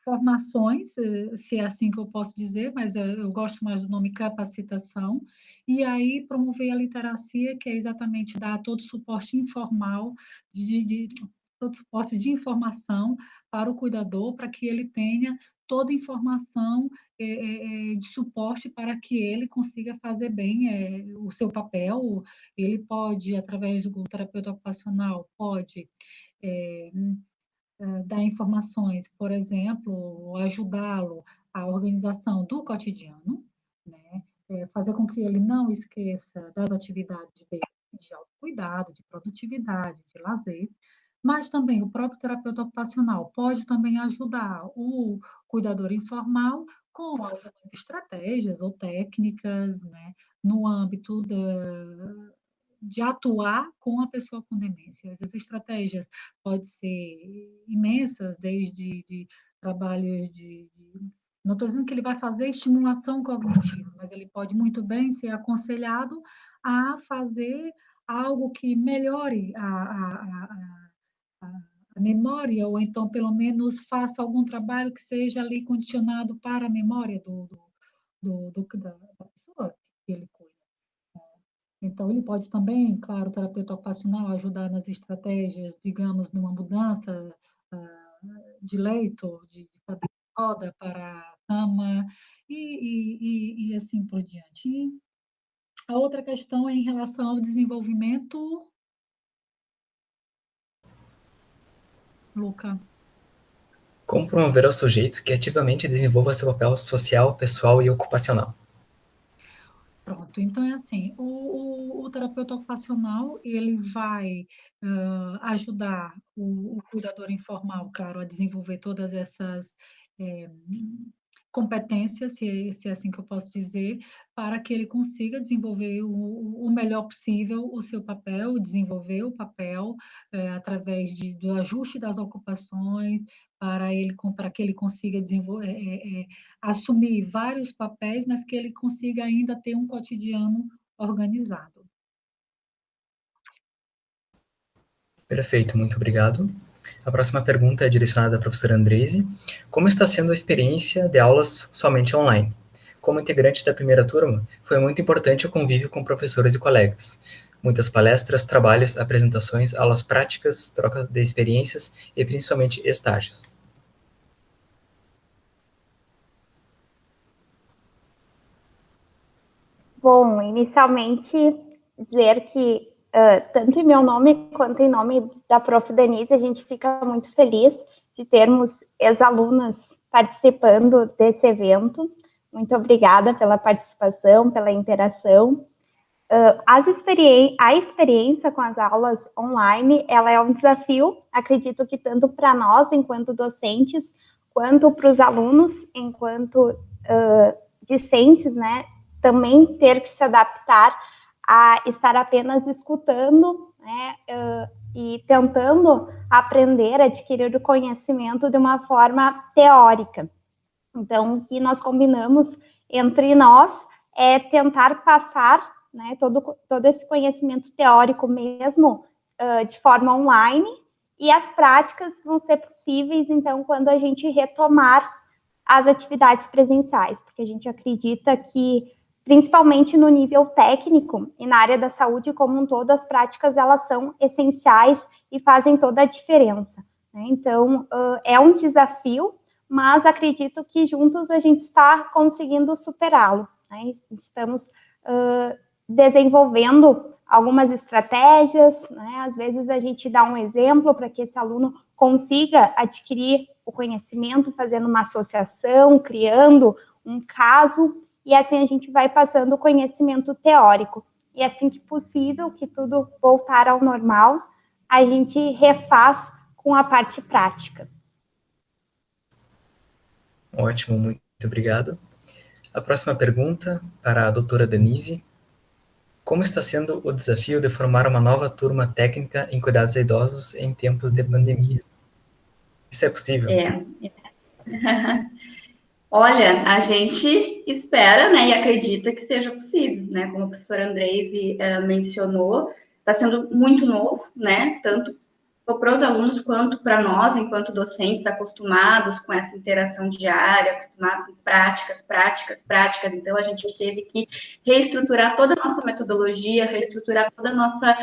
formações, se é assim que eu posso dizer, mas eu gosto mais do nome capacitação, e aí promover a literacia, que é exatamente dar todo o suporte informal, todo suporte de informação para o cuidador, para que ele tenha toda a informação de suporte para que ele consiga fazer bem o seu papel. Ele pode, através do terapeuta ocupacional, pode dar informações, por exemplo, ajudá-lo à organização do cotidiano, né? Fazer com que ele não esqueça das atividades dele, de autocuidado, de produtividade, de lazer, mas também o próprio terapeuta ocupacional pode também ajudar o cuidador informal com algumas estratégias ou técnicas, né, no âmbito de atuar com a pessoa com demência. As estratégias podem ser imensas, desde trabalhos não estou dizendo que ele vai fazer estimulação cognitiva, mas ele pode muito bem ser aconselhado a fazer algo que melhore a memória, ou então, pelo menos, faça algum trabalho que seja ali condicionado para a memória da pessoa que ele cuida. Então, ele pode também, claro, o terapeuta ocupacional, ajudar nas estratégias, digamos, numa mudança de leito, de cadeira de roda para a cama, e assim por diante. E a outra questão é em relação ao desenvolvimento... Luca. Como promover ao sujeito que ativamente desenvolva seu papel social, pessoal e ocupacional? Pronto, então é assim, o terapeuta ocupacional, ele vai ajudar o cuidador informal, claro, a desenvolver todas essas eh, competências, se é assim que eu posso dizer, para que ele consiga desenvolver o melhor possível o seu papel, desenvolver o papel através do ajuste das ocupações, para que ele consiga assumir vários papéis, mas que ele consiga ainda ter um cotidiano organizado. Perfeito, muito obrigado. A próxima pergunta é direcionada à professora Andrese. Como está sendo a experiência de aulas somente online? Como integrante da primeira turma, foi muito importante o convívio com professores e colegas. Muitas palestras, trabalhos, apresentações, aulas práticas, troca de experiências e principalmente estágios. Bom, inicialmente dizer que tanto em meu nome quanto em nome da Prof. Denise, a gente fica muito feliz de termos ex-alunas participando desse evento. Muito obrigada pela participação, pela interação. A experiência com as aulas online, ela é um desafio, acredito que tanto para nós, enquanto docentes, quanto para os alunos, enquanto discentes, né, também ter que se adaptar a estar apenas escutando, né, e tentando aprender, adquirir o conhecimento de uma forma teórica. Então, o que nós combinamos entre nós é tentar passar, né, todo esse conhecimento teórico mesmo de forma online, e as práticas vão ser possíveis, então, quando a gente retomar as atividades presenciais, porque a gente acredita que, principalmente no nível técnico e na área da saúde como um todo, as práticas elas são essenciais e fazem toda a diferença, né? Então, é um desafio, mas acredito que juntos a gente está conseguindo superá-lo, né? Estamos desenvolvendo algumas estratégias, né? Às vezes a gente dá um exemplo para que esse aluno consiga adquirir o conhecimento, fazendo uma associação, criando um caso, e assim a gente vai passando o conhecimento teórico. E assim que possível, que tudo voltar ao normal, a gente refaz com a parte prática. Ótimo, muito obrigado. A próxima pergunta para a doutora Denise. Como está sendo o desafio de formar uma nova turma técnica em cuidados a idosos em tempos de pandemia? Isso é possível? Olha, a gente espera, né, e acredita que seja possível, né? Como a professora Andrese mencionou, está sendo muito novo, né? Tanto para os alunos quanto para nós, enquanto docentes, acostumados com essa interação diária, acostumados com práticas. Então, a gente teve que reestruturar toda a nossa metodologia, reestruturar toda a nossa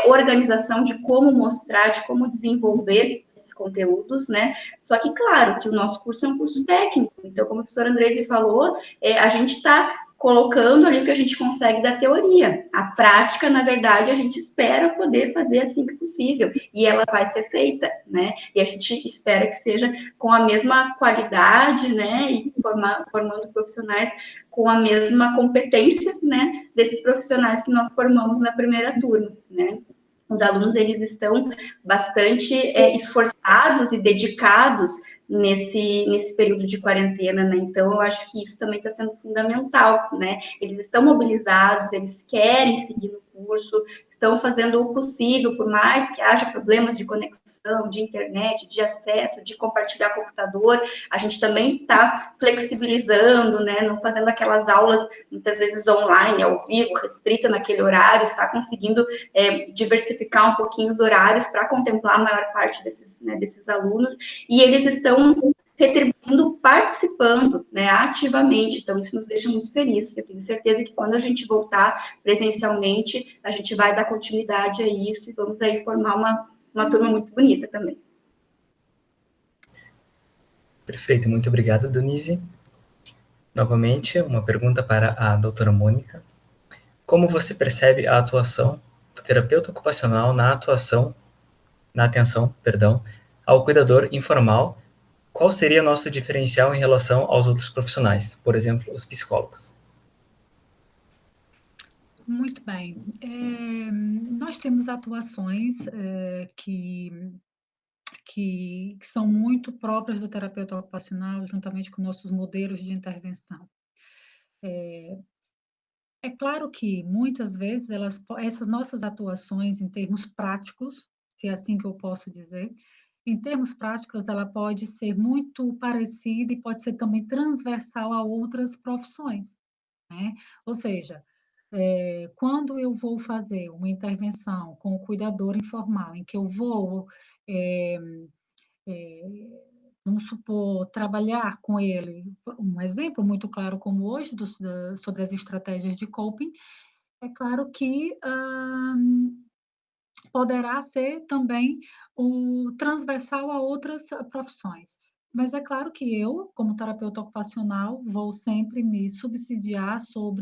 organização de como mostrar, de como desenvolver esses conteúdos, né? Só que, claro, que o nosso curso é um curso técnico. Então, como a professora Andrese falou, a gente está colocando ali o que a gente consegue da teoria. A prática, na verdade, a gente espera poder fazer assim que possível, e ela vai ser feita, né? E a gente espera que seja com a mesma qualidade, né? E formando profissionais com a mesma competência, né? Desses profissionais que nós formamos na primeira turma, né? Os alunos, eles estão bastante esforçados e dedicados nesse período de quarentena, né? Então, eu acho que isso também está sendo fundamental, né? Eles estão mobilizados, eles querem seguir no curso, estão fazendo o possível, por mais que haja problemas de conexão, de internet, de acesso, de compartilhar computador, a gente também está flexibilizando, né? Não fazendo aquelas aulas, muitas vezes online, ao vivo, restrita naquele horário, está conseguindo diversificar um pouquinho os horários para contemplar a maior parte desses alunos, e eles estão retribuindo, participando, né, ativamente. Então, isso nos deixa muito felizes. Eu tenho certeza que quando a gente voltar presencialmente, a gente vai dar continuidade a isso e vamos aí formar uma turma muito bonita também. Perfeito, muito obrigado, Denise. Novamente, uma pergunta para a doutora Mônica. Como você percebe a atuação do terapeuta ocupacional na atenção, ao cuidador informal, qual seria nosso diferencial em relação aos outros profissionais, por exemplo, os psicólogos? Muito bem. Nós temos atuações que são muito próprias do terapeuta ocupacional, juntamente com nossos modelos de intervenção. É claro que, muitas vezes, essas nossas atuações, em termos práticos, se é assim que eu posso dizer, em termos práticos, ela pode ser muito parecida e pode ser também transversal a outras profissões, né? Ou seja, quando eu vou fazer uma intervenção com o cuidador informal, em que eu vou, vamos supor, trabalhar com ele, um exemplo muito claro como hoje, sobre as estratégias de coping, é claro que poderá ser também o transversal a outras profissões. Mas é claro que eu, como terapeuta ocupacional, vou sempre me subsidiar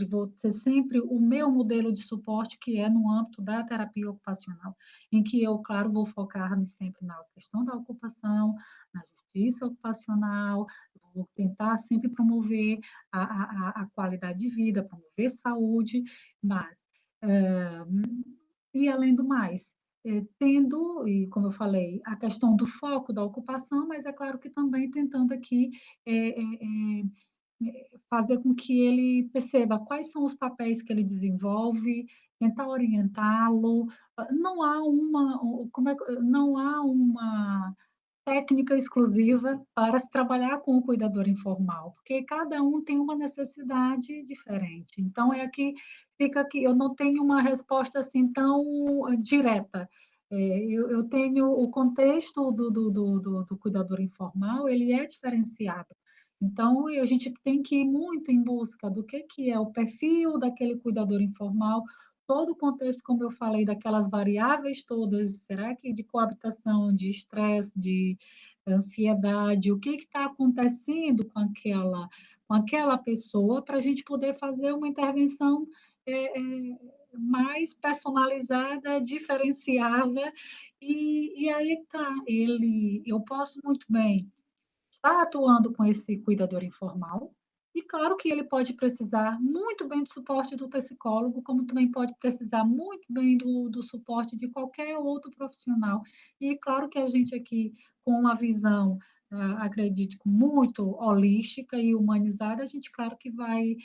vou ser sempre o meu modelo de suporte, que é no âmbito da terapia ocupacional, em que eu, claro, vou focar-me sempre na questão da ocupação, na justiça ocupacional, vou tentar sempre promover a qualidade de vida, promover saúde, mas, e além do mais, tendo, e como eu falei, a questão do foco da ocupação, mas é claro que também tentando aqui fazer com que ele perceba quais são os papéis que ele desenvolve, tentar orientá-lo. Não há não há uma técnica exclusiva para se trabalhar com o cuidador informal, porque cada um tem uma necessidade diferente. Então, fica aqui, eu não tenho uma resposta assim tão direta. Eu tenho o contexto do cuidador informal, ele é diferenciado. Então, a gente tem que ir muito em busca do que é o perfil daquele cuidador informal, todo o contexto, como eu falei, daquelas variáveis todas, será que de coabitação, de estresse, de ansiedade, o que está acontecendo com aquela pessoa, para a gente poder fazer uma intervenção mais personalizada, diferenciada, e aí está, eu posso muito bem está atuando com esse cuidador informal, e claro que ele pode precisar muito bem do suporte do psicólogo, como também pode precisar muito bem do suporte de qualquer outro profissional. E claro que a gente aqui, com uma visão, acredito, muito holística e humanizada, a gente, claro que vai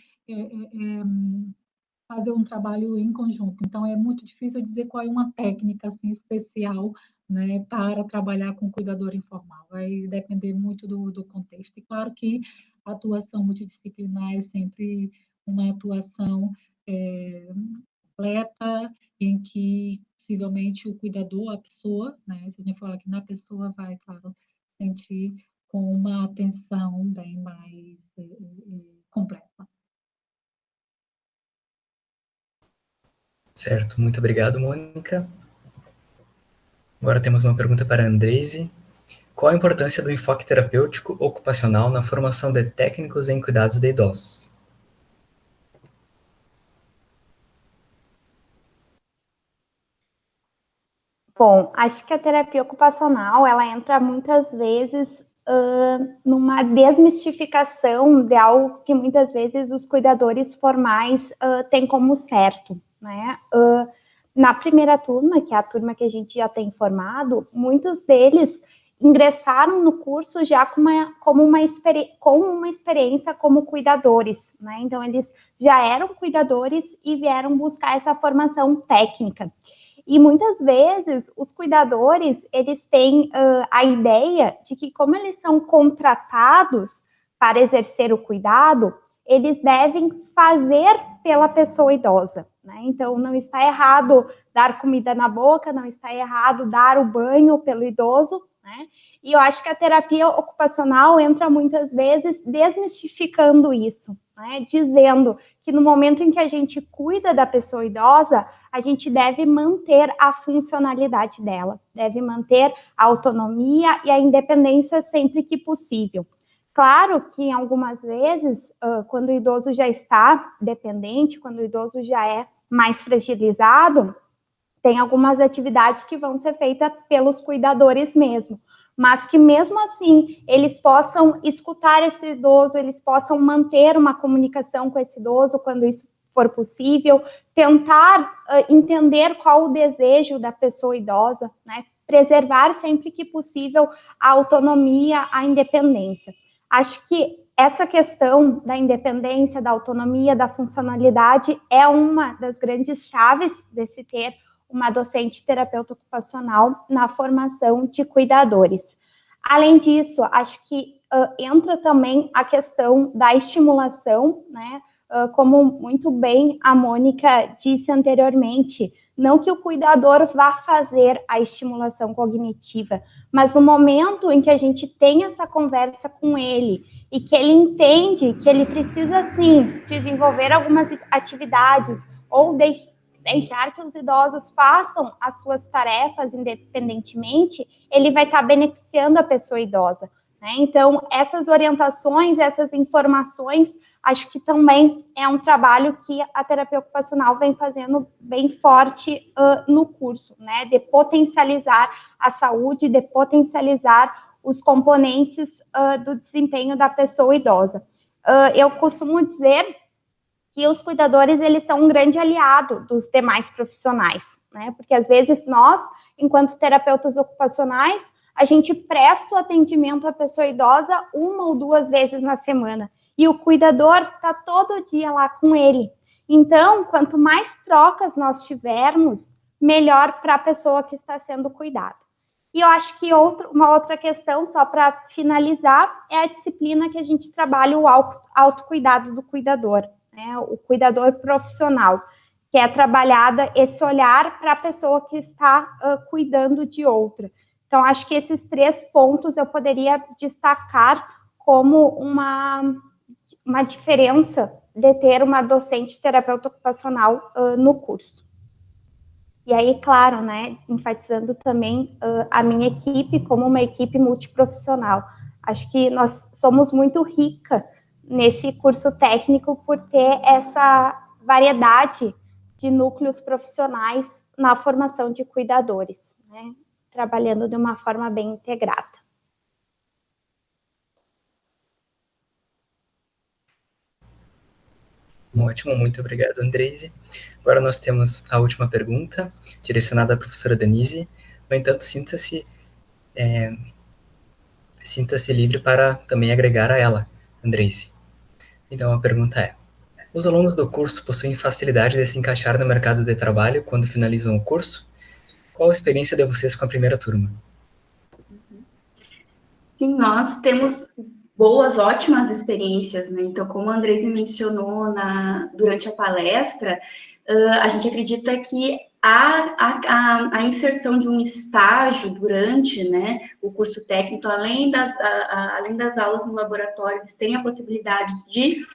fazer um trabalho em conjunto. Então, é muito difícil dizer qual é uma técnica assim, especial, né, para trabalhar com cuidador informal. Vai depender muito do contexto. E claro que a atuação multidisciplinar é sempre uma atuação completa, em que possivelmente o cuidador, a pessoa, né, se a gente fala que na pessoa vai, claro, sentir com uma atenção bem mais completa. Certo, muito obrigado, Mônica. Agora temos uma pergunta para a Andreise. Qual a importância do enfoque terapêutico ocupacional na formação de técnicos em cuidados de idosos? Bom, acho que a terapia ocupacional, ela entra muitas vezes numa desmistificação de algo que muitas vezes os cuidadores formais têm como certo, né? Na primeira turma, que é a turma que a gente já tem formado, muitos deles ingressaram no curso já com uma experiência como cuidadores, né? Então, eles já eram cuidadores e vieram buscar essa formação técnica. E muitas vezes os cuidadores, eles têm a ideia de que, como eles são contratados para exercer o cuidado, eles devem fazer pela pessoa idosa, né? Então, não está errado dar comida na boca, não está errado dar o banho pelo idoso, né? E eu acho que a terapia ocupacional entra muitas vezes desmistificando isso, né? Dizendo que no momento em que a gente cuida da pessoa idosa, a gente deve manter a funcionalidade dela, deve manter a autonomia e a independência sempre que possível. Claro que em algumas vezes, quando o idoso já está dependente, quando o idoso já é mais fragilizado, tem algumas atividades que vão ser feitas pelos cuidadores mesmo. mas que mesmo assim eles possam escutar esse idoso, eles possam manter uma comunicação com esse idoso quando isso for possível, tentar entender qual o desejo da pessoa idosa, né? Preservar sempre que possível a autonomia, a independência. Acho que essa questão da independência, da autonomia, da funcionalidade é uma das grandes chaves de se ter uma docente terapeuta ocupacional na formação de cuidadores. Além disso, acho que entra também a questão da estimulação, né? Como muito bem a Mônica disse anteriormente, não que o cuidador vá fazer a estimulação cognitiva, mas no momento em que a gente tem essa conversa com ele e que ele entende que ele precisa, sim, desenvolver algumas atividades ou deixar que os idosos façam as suas tarefas independentemente, ele vai estar beneficiando a pessoa idosa, né? Então, essas orientações, essas informações, acho que também é um trabalho que a terapia ocupacional vem fazendo bem forte no curso, né? De potencializar a saúde, de potencializar os componentes do desempenho da pessoa idosa. Eu costumo dizer que os cuidadores, eles são um grande aliado dos demais profissionais, né? Porque às vezes nós, enquanto terapeutas ocupacionais, a gente presta o atendimento à pessoa idosa 1 ou 2 vezes na semana. E o cuidador está todo dia lá com ele. Então, quanto mais trocas nós tivermos, melhor para a pessoa que está sendo cuidada. E eu acho que uma outra questão, só para finalizar, é a disciplina que a gente trabalha o autocuidado do cuidador, né? O cuidador profissional, que é trabalhada esse olhar para a pessoa que está cuidando de outra. Então, acho que esses 3 pontos eu poderia destacar como uma diferença de ter uma docente terapeuta ocupacional no curso. E aí, claro, né, enfatizando também a minha equipe como uma equipe multiprofissional. Acho que nós somos muito rica nesse curso técnico por ter essa variedade de núcleos profissionais na formação de cuidadores, né, trabalhando de uma forma bem integrada. Ótimo, muito obrigado, Andreise. Agora nós temos a última pergunta, direcionada à professora Denise. No entanto, sinta-se livre para também agregar a ela, Andreise. Então, a pergunta é: os alunos do curso possuem facilidade de se encaixar no mercado de trabalho quando finalizam o curso? Qual a experiência de vocês com a primeira turma? Sim, nós temos ótimas experiências, né? Então, como a Andreise mencionou durante a palestra, a gente acredita que a inserção de um estágio durante, né, o curso técnico, além das aulas no laboratório, eles têm a possibilidade de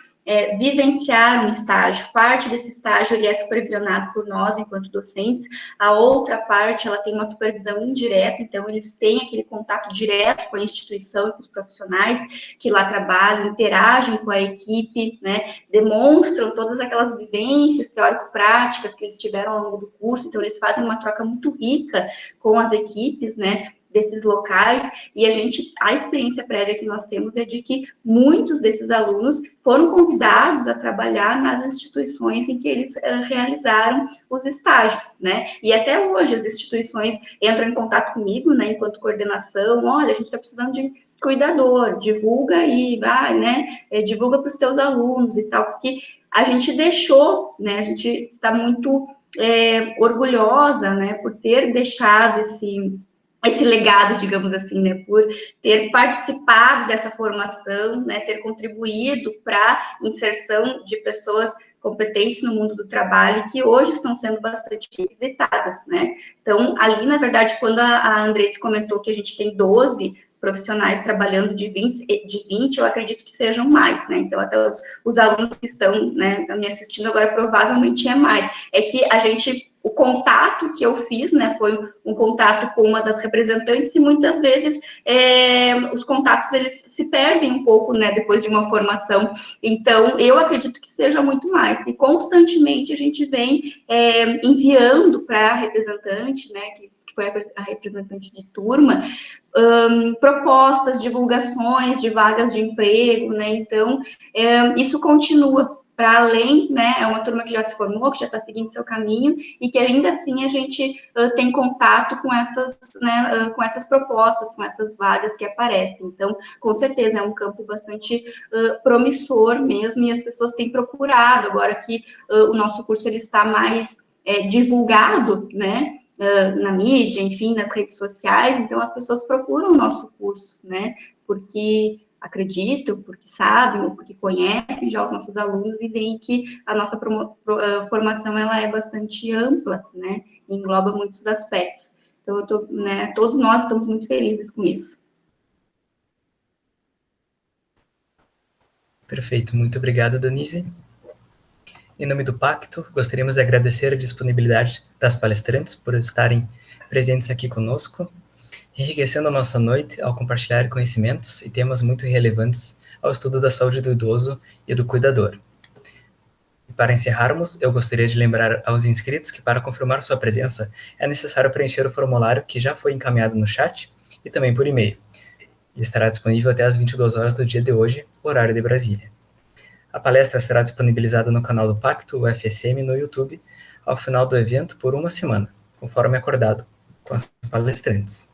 vivenciar um estágio. Parte desse estágio ele é supervisionado por nós, enquanto docentes, a outra parte ela tem uma supervisão indireta, então eles têm aquele contato direto com a instituição e com os profissionais que lá trabalham, interagem com a equipe, né, demonstram todas aquelas vivências teórico-práticas que eles tiveram ao longo do curso, então eles fazem uma troca muito rica com as equipes, né, desses locais, e a experiência prévia que nós temos é de que muitos desses alunos foram convidados a trabalhar nas instituições em que eles realizaram os estágios, né, e até hoje as instituições entram em contato comigo, né, enquanto coordenação, olha, a gente está precisando de cuidador, divulga aí, vai, né, divulga para os teus alunos e tal, porque a gente deixou, né, a gente está muito orgulhosa, né, por ter deixado esse legado, digamos assim, né, por ter participado dessa formação, né, ter contribuído para a inserção de pessoas competentes no mundo do trabalho, que hoje estão sendo bastante requisitadas, né. Então, ali, na verdade, quando a Andressa comentou que a gente tem 12 profissionais trabalhando de 20, eu acredito que sejam mais, né, então até os alunos que estão, né, me assistindo agora, provavelmente é mais, é que o contato que eu fiz, né, foi um contato com uma das representantes e muitas vezes os contatos, eles se perdem um pouco, né, depois de uma formação, então eu acredito que seja muito mais, e constantemente a gente vem enviando para a representante, né, que foi a representante de turma, propostas, divulgações de vagas de emprego, né? Então, isso continua para além, né? É uma turma que já se formou, que já está seguindo seu caminho, e que ainda assim a gente tem contato com essas, né, com essas propostas, com essas vagas que aparecem. Então, com certeza, é um campo bastante promissor mesmo, e as pessoas têm procurado, agora que o nosso curso ele está mais divulgado, né? Na mídia, enfim, nas redes sociais, então as pessoas procuram o nosso curso, né? Porque acreditam, porque sabem, ou porque conhecem já os nossos alunos e veem que a nossa formação ela é bastante ampla, né? Engloba muitos aspectos. Então, né, todos nós estamos muito felizes com isso. Perfeito, muito obrigado, Danise. Em nome do Pacto, gostaríamos de agradecer a disponibilidade das palestrantes por estarem presentes aqui conosco, enriquecendo a nossa noite ao compartilhar conhecimentos e temas muito relevantes ao estudo da saúde do idoso e do cuidador. E para encerrarmos, eu gostaria de lembrar aos inscritos que para confirmar sua presença é necessário preencher o formulário que já foi encaminhado no chat e também por e-mail. E estará disponível até às 22 horas do dia de hoje, horário de Brasília. A palestra será disponibilizada no canal do Pacto UFSM no YouTube ao final do evento por uma semana, conforme acordado com as palestrantes.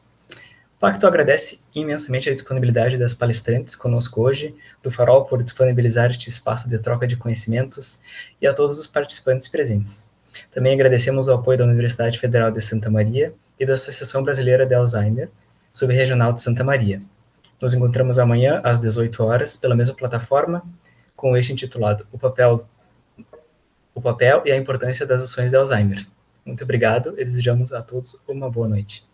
O Pacto agradece imensamente a disponibilidade das palestrantes conosco hoje, do Farol por disponibilizar este espaço de troca de conhecimentos e a todos os participantes presentes. Também agradecemos o apoio da Universidade Federal de Santa Maria e da Associação Brasileira de Alzheimer, Subregional de Santa Maria. Nos encontramos amanhã às 18 horas pela mesma plataforma, com o eixo intitulado O papel e a importância das ações de Alzheimer. Muito obrigado e desejamos a todos uma boa noite.